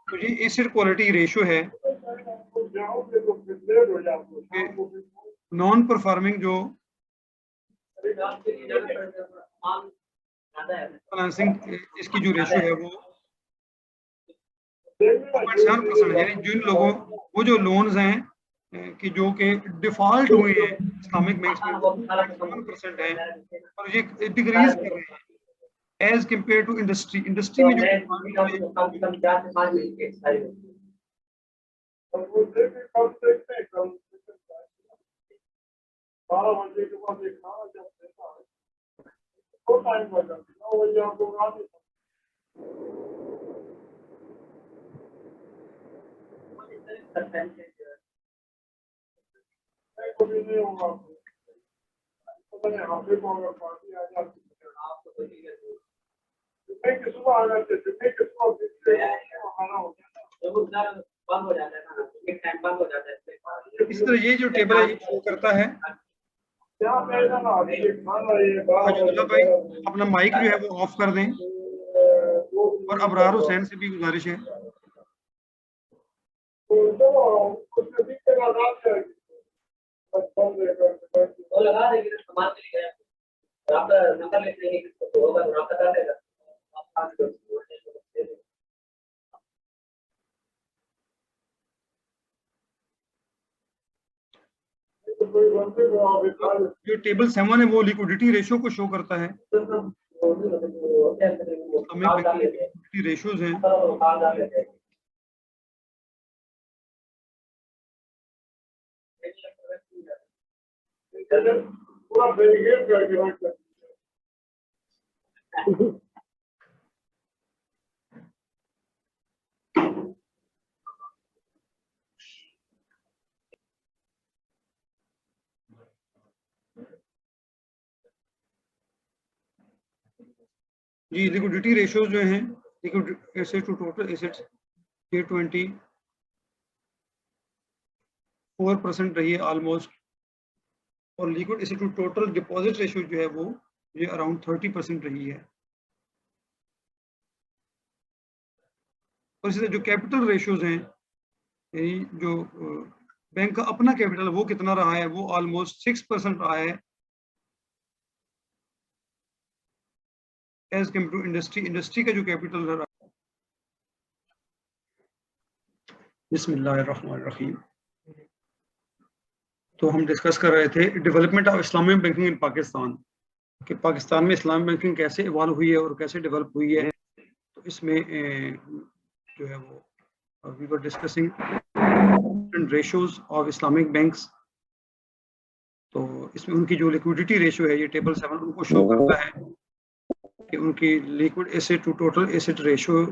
تو یہ ایسٹ کوالٹی ریشو ہے. نان پرفارمنگ جو فائنانسنگ اس کی جو ریشو ہے وہ 2.7% ہے. یعنی جن لوگوں وہ جو لونز ہیں کہ جو کہ ڈیفالٹ ہوئے ہیں اسلامک بینکس میں 2.7% ہے اور یہ ڈکریز کر رہے ہیں as compare to industry. Industry میں جو اس طرح یہ جو ٹیبل ہے یہ شو کرتا ہے. حاجت بھائی اپنا مائک جو ہے وہ آف کر دیں, اور ابرار حسین سے بھی گزارش ہے. جو ٹیبل 7 ہے وہ لیکوڈیٹی ریشو کو شو کرتا ہے. لیکوڈیٹی ریشوز ہیں. جی لیکوڈیٹی ریشوز جو ہیں, ایسٹ ٹو ٹوٹل ایسٹس یہ 24% رہی ہے آلموسٹ, اور liquid asset to total deposit ratio جو ہے وہ یہ اراؤنڈ 30% رہی ہے. اور اسی طرح جو کیپٹل ریشوز ہیں, یعنی جو بینک کا اپنا کیپٹل وہ کتنا رہا ہے, وہ آلموسٹ 6% رہا ہے ایز کمپیئر ٹو انڈسٹری کا جو کیپٹل رہا. بسم اللہ الرحمن الرحیم. تو ہم ڈسکس کر رہے تھے development of Islamic banking in Pakistan, کہ پاکستان میں اسلامک بینکنگ کیسے ایوالو ہوئی ہے اور کیسے ڈیولپ ہوئی ہے. تو اس میں جو ہے وہ we were discussing ratios of Islamic banks. تو اس میں ان کی جو لیکوڈیٹی ریشو ہے یہ ٹیبل 7 ان کو شو کرتا ہے کہ ان کی liquid asset to total asset ratio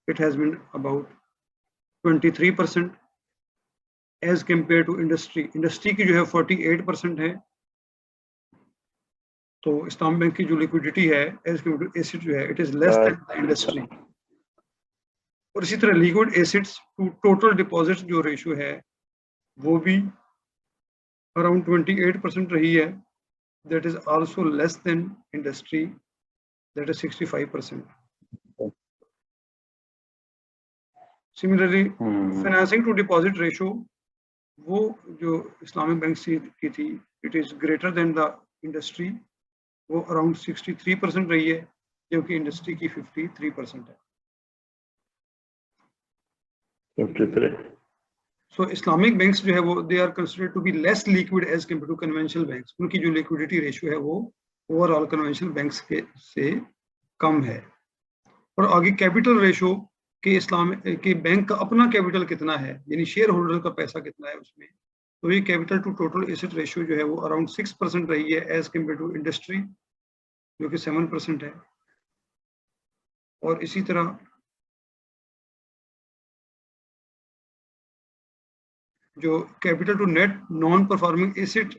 it has been about 23% as compare to industry کی جو ہے 48% ہے. تو اسلام بینک کی جو لیکوڈیٹی ہے ایز کمپیئر ٹو ایسٹ جو ہے it is less than industry. اور اسی طرح liquid assets to total deposit جو ریشو ہے وہ بھی اراؤنڈ 28% رہی ہے, that is also less than industry, that is 65%. Similarly financing to deposit ratio وہ جو اسلامک بینک کی تھی it is greater than the industry, وہ اراؤنڈ 63% رہی ہے, جبکہ انڈسٹری کی 53% ہے. سو اسلامک بینکس جو ہے وہ they are considered to be less liquid as compare to conventional banks. ان کی جو لیکوڈیٹی ریشو ہے وہ اوور آل کنونشنل بینکس کے سے کم ہے. اور آگے کیپٹل ریشو کہ بینک کا اپنا کیپٹل کتنا ہے, یعنی شیئر ہولڈر کا پیسہ کتنا ہے اس میں. تو یہ capital to total asset ratio جو ہے وہ اراؤنڈ 6% رہی ہے ایز کمپیئر ٹو انڈسٹری جو کہ 7% ہے. اور اسی طرح جو capital to net non performing asset,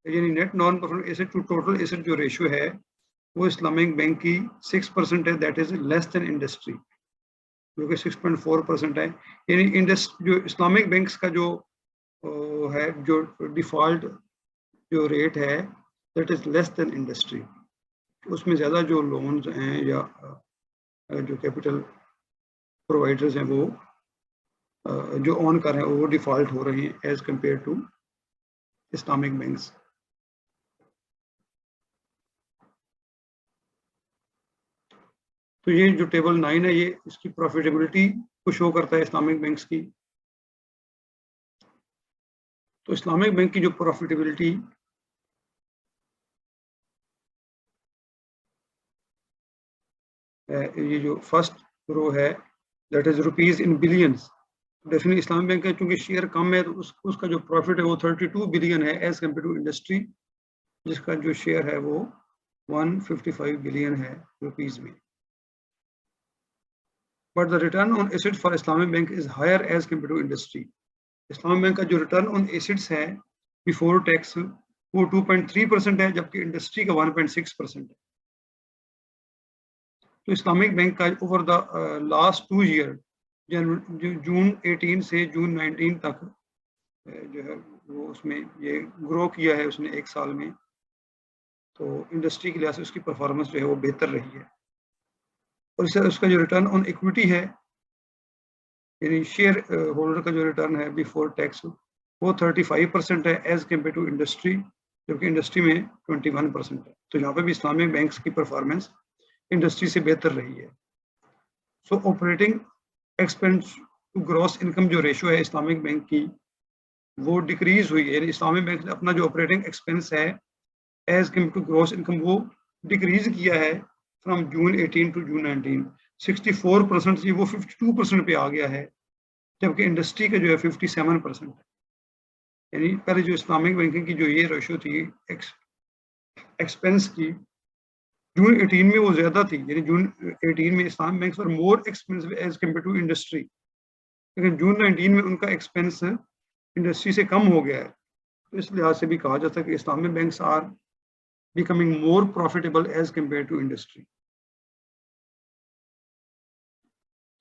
یعنی net non performing asset to total asset جو ریشو ہے وہ اسلامک بینک کی 6% ہے, that is less than industry جو کہ 6.4% ہے. یعنی جو اسلامک بینکس کا جو ہے جو ڈیفالٹ جو ریٹ ہے that is less than industry. اس میں زیادہ جو لونز ہیں یا جو کیپٹل پرووائڈرز ہیں وہ جو آن کر رہے ہیں وہ ڈیفالٹ ہو رہے ہیں as compare to Islamic banks. تو یہ جو ٹیبل 9 ہے یہ اس کی پروفیٹیبلٹی کو شو کرتا ہے اسلامک بینکس کی. تو اسلامک بینک کی جو پروفیٹیبلٹی یہ جو فرسٹ رو ہے that is rupees in billions. Definitely Islamic bank کا چونکہ شیئر کم ہے تو اس کا جو پروفٹ ہے وہ 32 بلین ہے ایز کمپیئر ٹو انڈسٹری جس کا جو شیئر ہے وہ 155 بلین ہے روپیز میں. But the return on asset for Islamic bank is higher as compare to industry. Islamic bank کا جو ریٹرن آن ایسٹس ہے بیفور ٹیکس وہ 2.3% ہے, جبکہ انڈسٹری کا 1.6% ہے. تو اسلامک بینک کا over the last 2 years June 18 سے جون 19 تک جو ہے وہ اس میں یہ گرو کیا ہے اس نے ایک سال میں، تو انڈسٹری کے لحاظ سے اس کی پرفارمنس جو ہے وہ بہتر رہی ہے. اور اس کا جو ریٹرن آن ایکویٹی ہے یعنی شیئر ہولڈر کا جو ریٹرن ہے بیفور ٹیکس وہ 35% ہے ایز کمپیئر ٹو انڈسٹری، جبکہ انڈسٹری میں 21% ہے. تو یہاں پہ بھی اسلامک بینکس کی پرفارمنس انڈسٹری سے بہتر رہی ہے. So operating expense to gross income جو ریشو ہے اسلامک بینک کی وہ ڈیکریز ہوئی ہے، یعنی اسلامک بینک نے اپنا جو آپریٹنگ ایکسپینس ہے as compare to gross income وہ ڈیکریز کیا ہے فرام جون 18 ٹو جون 19. 64% سے وہ 52% پہ آ گیا ہے، جبکہ انڈسٹری کا جو ہے 57% ہے. یعنی پہلے جو اسلامک بینکنگ کی جو یہ ریشو تھی ایکسپینس کی جون 18 میں وہ زیادہ تھی، یعنی جون 18 میں اسلامک بینکس اور more expensive as compare to industry, لیکن جون 19 میں ان کا ایکسپینس انڈسٹری سے کم ہو گیا ہے. تو اس لحاظ سے بھی کہا جاتا ہے کہ Islamic banks are becoming more profitable as compare to industry.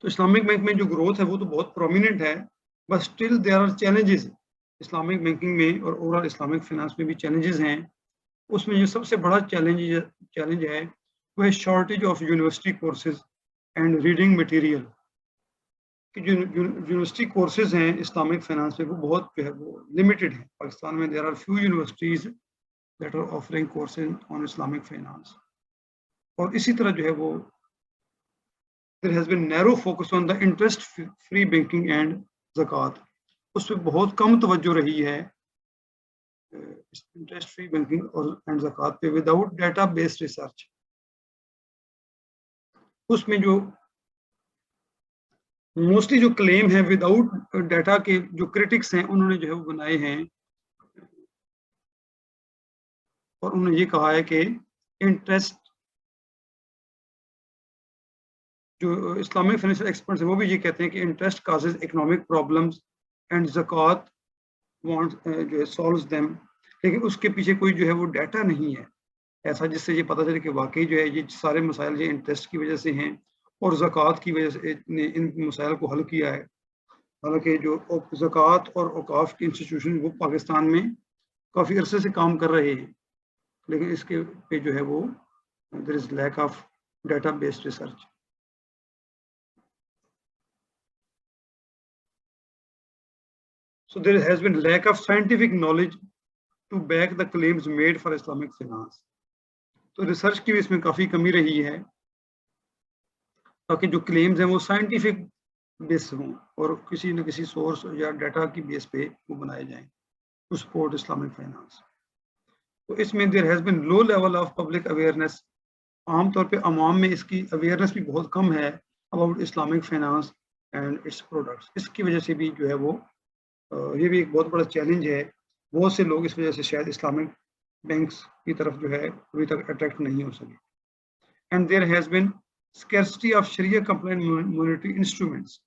تو اسلامک بینک میں جو گروتھ ہے وہ تو بہت پرومیننٹ ہے، but still there are challenges. Islamic banking میں اور اوور آل اسلامک فائنانس میں بھی چیلنجز ہیں. اس میں جو سب سے بڑا چیلنج ہے وہ ہے shortage of university courses and reading material. کہ جو یونیورسٹی کورسز ہیں اسلامک فائنانس میں وہ بہت جو ہے وہ لمیٹڈ ہیں. پاکستان میں there are few universities that are offering courses on Islamic finance. اور اسی طرح جو ہے وہ there has been narrow focus on the interest free banking and زکوٰۃ. اس پہ بہت کم توجہ رہی ہے انٹرسٹ فری بینکنگ اور اینڈ زکوٰۃ پہ وداؤٹ ڈیٹا بیسڈ ریسرچ. اس میں جو موسٹلی جو کلیم ہے وداؤٹ ڈیٹا کے جو کرٹکس ہیں انہوں نے جو ہے وہ بنائے ہیں اور انہوں نے یہ کہا ہے کہ انٹرسٹ جو اسلامک فائنینشیل ایکسپرٹس ہیں وہ بھی یہ کہتے ہیں کہ interest causes economic problems and زکوٰۃ وانٹ جو ہے سالوز دیم. لیکن اس کے پیچھے کوئی جو ہے وہ ڈیٹا نہیں ہے ایسا جس سے یہ پتہ چلے کہ واقعی جو ہے یہ سارے مسائل یہ انٹرسٹ کی وجہ سے ہیں اور زکوٰۃ کی وجہ سے نے ان مسائل کو حل کیا ہے. حالانکہ جو زکوٰۃ اور اوقاف کی انسٹیٹیوشن وہ پاکستان میں کافی عرصے سے کام کر رہے ہیں، لیکن اس کے پہ جو ہے وہ there is lack of data based research. So there has been lack of scientific knowledge to back the claims made for Islamic finance. تو ریسرچ کی بھی اس میں کافی کمی رہی ہے تاکہ جو کلیمز ہیں وہ سائنٹیفک بیس ہوں اور کسی نہ کسی سورس یا ڈیٹا کی بیس پہ وہ بنائے جائیں ٹو سپورٹ اسلامک فائنانس. تو اس میں دیر has been low level of public awareness. عام طور پہ عوام میں اس کی اویئرنیس بھی بہت کم ہے about Islamic finance and its products. اس کی وجہ سے بھی جو ہے وہ یہ بھی ایک بہت بڑا چیلنج ہے. بہت سے لوگ اس وجہ سے شاید اسلامک بینکس کی طرف جو ہے ابھی تک اٹریکٹ نہیں ہو سکے. And there has been scarcity of Shariah compliant monetary instruments.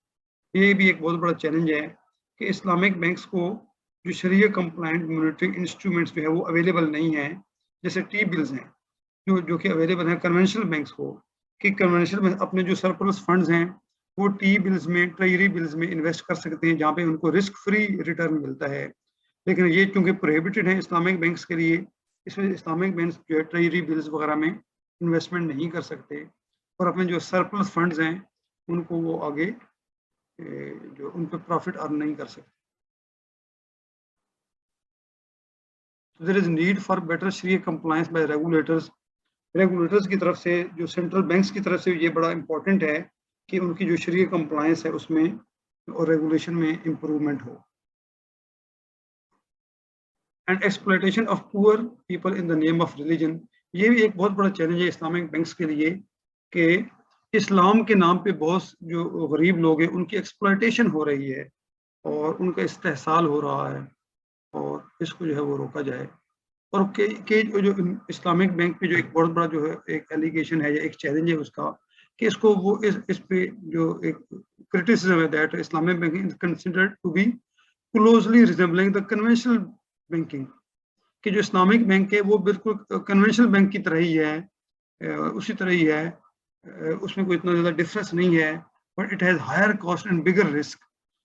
یہ بھی ایک بہت بڑا چیلنج ہے کہ اسلامک بینکس کو جو شریعہ کمپلائنٹ مانیٹری انسٹرومنٹس جو ہے وہ اویلیبل نہیں ہیں. جیسے ٹی بلز ہیں جو کہ اویلیبل ہیں کنونشنل بینکس کو، کہ کنونشنل میں اپنے جو سرپلس فنڈز ہیں وہ ٹی بلز میں ٹریجری بلز میں انویسٹ کر سکتے ہیں جہاں پہ ان کو رسک فری ریٹرن ملتا ہے. لیکن یہ چونکہ پروہیبٹڈ ہیں اسلامک بینکس کے لیے، اس میں اسلامک بینکس جو ہے ٹریجری بلز وغیرہ میں انویسٹمنٹ نہیں کر سکتے اور اپنے جو سرپلس فنڈز ہیں ان کو وہ آگے جو ان پہ پروفٹ ارن نہیں کر سکتے. There is need for better Shariah compliance by regulators. Regulators کی طرف سے جو سینٹرل بینکس کی طرف سے یہ بڑا امپورٹنٹ ہے کہ ان کی جو شریعہ کمپلائنس ہے اس میں اور ریگولیشن میں improvement who. And exploitation of poor people in the name of religion. یہ بھی ایک بہت بڑا چیلنج ہے اسلامک بینکس کے لیے کہ اسلام کے نام پہ بہت جو غریب لوگ ہیں ان کی ایکسپلائٹیشن ہو رہی ہے اور ان کا استحصال ہو رہا ہے اور اس کو جو ہے وہ روکا جائے. اور کہ جو اسلامک بینک پہ جو ایک بہت بڑا جو ہے ایک ایلیگیشن ہے یا ایک چیلنج ہے اس کا کہ اس کو وہ اس پہ جو ایک کرٹیسزم ہے that Islamic banking is considered to be closely resembling the conventional banking. کہ جو اسلامک بینک ہے وہ بالکل کنونشنل بینک کی طرح ہی ہے، اسی طرح ہی ہے، اس میں کوئی اتنا زیادہ ڈفرینس نہیں ہے. but it has higher cost and bigger risk.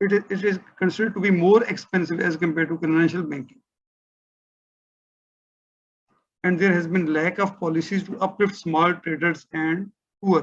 It is considered to be more expensive as compared to conventional banking. And there has been lack of policies to uplift small traders and poor.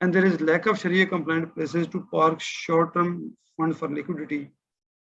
And there is lack of Sharia compliant places to park short term funds for liquidity.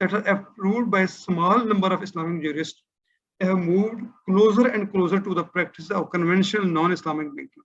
that are approved by a small number of Islamic jurists have moved closer and closer to the practice of conventional non-Islamic banking.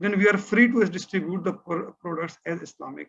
Then we are free to distribute the products as Islamic.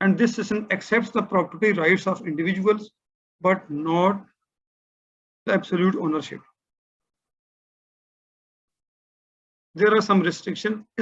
And this system accepts the property rights of individuals but not the absolute ownership. There are some restrictions.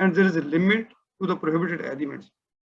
And there is a limit to the prohibited elements.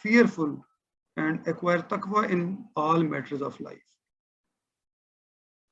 fearful and acquire taqwa in all matters of life.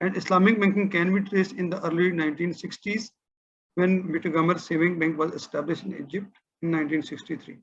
And Islamic banking can be traced in the early 1960s when Montgomery Saving Bank was established in Egypt in 1963.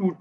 2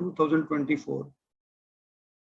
2024.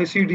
ICD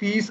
$30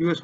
US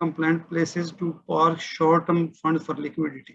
compliant places to park short term funds for liquidity.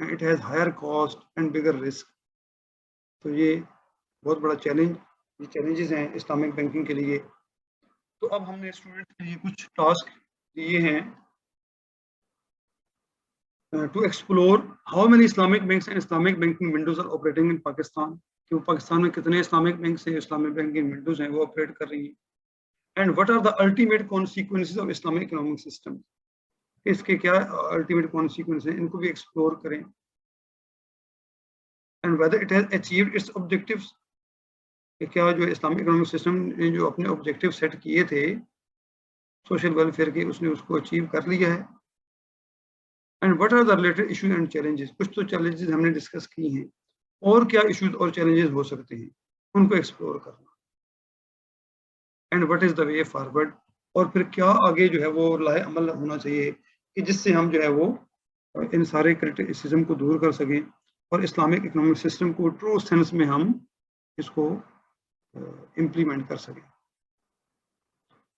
and it has higher cost and bigger risk. تو یہ بہت بڑا challenges ہیں Islamic banking کے لیے. تو اب ہم نے اسٹوڈنٹ کے لیے کچھ ٹاسک دیے ہیں to explore how many Islamic banks and Islamic banking windows are operating in Pakistan. کہ وہ پاکستان میں کتنے اسلامک بینکس ہیں, اسلامک بینکنگ ونڈوز ہیں وہ آپریٹ کر رہی ہیں. And what are the ultimate consequences of Islamic economic system, اس کے کیا الٹیمیٹ کانسیکوینس ہیں, ان کو بھی ایکسپلور کریں. And whether it has achieved its objectives, کہ کیا جو اسلامک اکنامک سسٹم نے جو اپنے آبجیکٹیو سیٹ کیے تھے سوشل ویلفیئر کے, اس نے اس کو اچیو کر لیا ہے. And what are the related issues and challenges, کچھ تو چیلنجز ہم نے ڈسکس کی ہیں, اور کیا ایشوز اور چیلنجز ہو سکتے ہیں ان کو ایکسپلور کرنا. And what is the way forward, اور پھر کیا آگے جو ہے وہ لائے عمل ہونا چاہیے کہ جس سے ہم جو ہے وہ ان سارے کرٹیسزم کو دور کر سکیں اور اسلامک اکنامک سسٹم کو ٹرو سینس میں ہم اس کو امپلیمنٹ کر سکیں.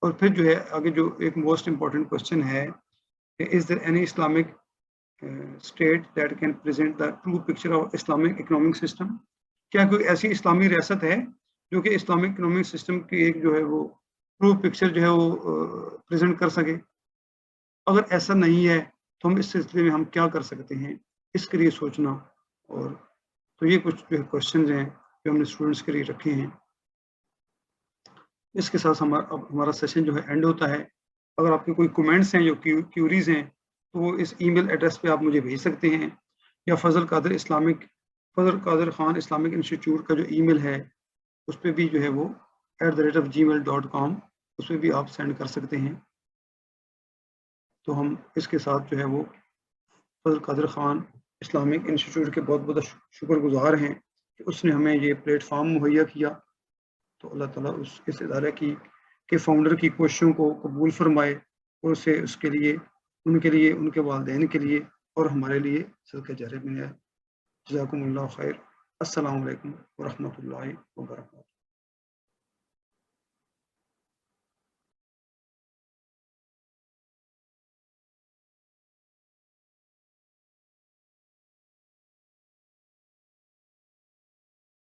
اور پھر جو ہے آگے جو ایک موسٹ امپورٹنٹ کوشچن ہے کہ is there any Islamic state that can present the true picture of Islamic economic system, کیا کوئی ایسی اسلامی ریاست ہے جو کہ اسلامک اکنامک سسٹم کی ایک جو ہے وہ ٹرو پکچر جو ہے وہ پریزنٹ کر سکے. اگر ایسا نہیں ہے تو ہم اس سلسلے میں ہم کیا کر سکتے ہیں, اس کے لیے سوچنا. اور تو یہ کچھ جو ہے کوشچنز ہیں جو ہم نے اسٹوڈنٹس کے لیے رکھے ہیں. اس کے ساتھ ہمارا سیشن جو ہے اینڈ ہوتا ہے. اگر آپ کے کوئی کومنٹس ہیں جو کیوریز ہیں تو وہ اس ای میل ایڈریس پہ آپ مجھے بھیج سکتے ہیں, یا فضل قادر خان اسلامک انسٹیٹیوٹ کا جو ای میل ہے اس پہ بھی جو ہے وہ @gmail.com اس پہ بھی آپ سینڈ کر سکتے ہیں. تو ہم اس کے ساتھ جو ہے وہ فضل قادر خان اسلامک انسٹیٹیوٹ کے بہت بہت شکر گزار ہیں کہ اس نے ہمیں یہ پلیٹ فارم مہیا کیا. تو اللہ تعالیٰ اس ادارے کے فاؤنڈر کی کوششوں کو قبول فرمائے, اور اسے ان کے لیے ان کے والدین کے لیے اور ہمارے لیے صدقہ جاریہ بنائے. جزاکم اللہ خیر. السلام علیکم ورحمۃ اللہ وبرکاتہ.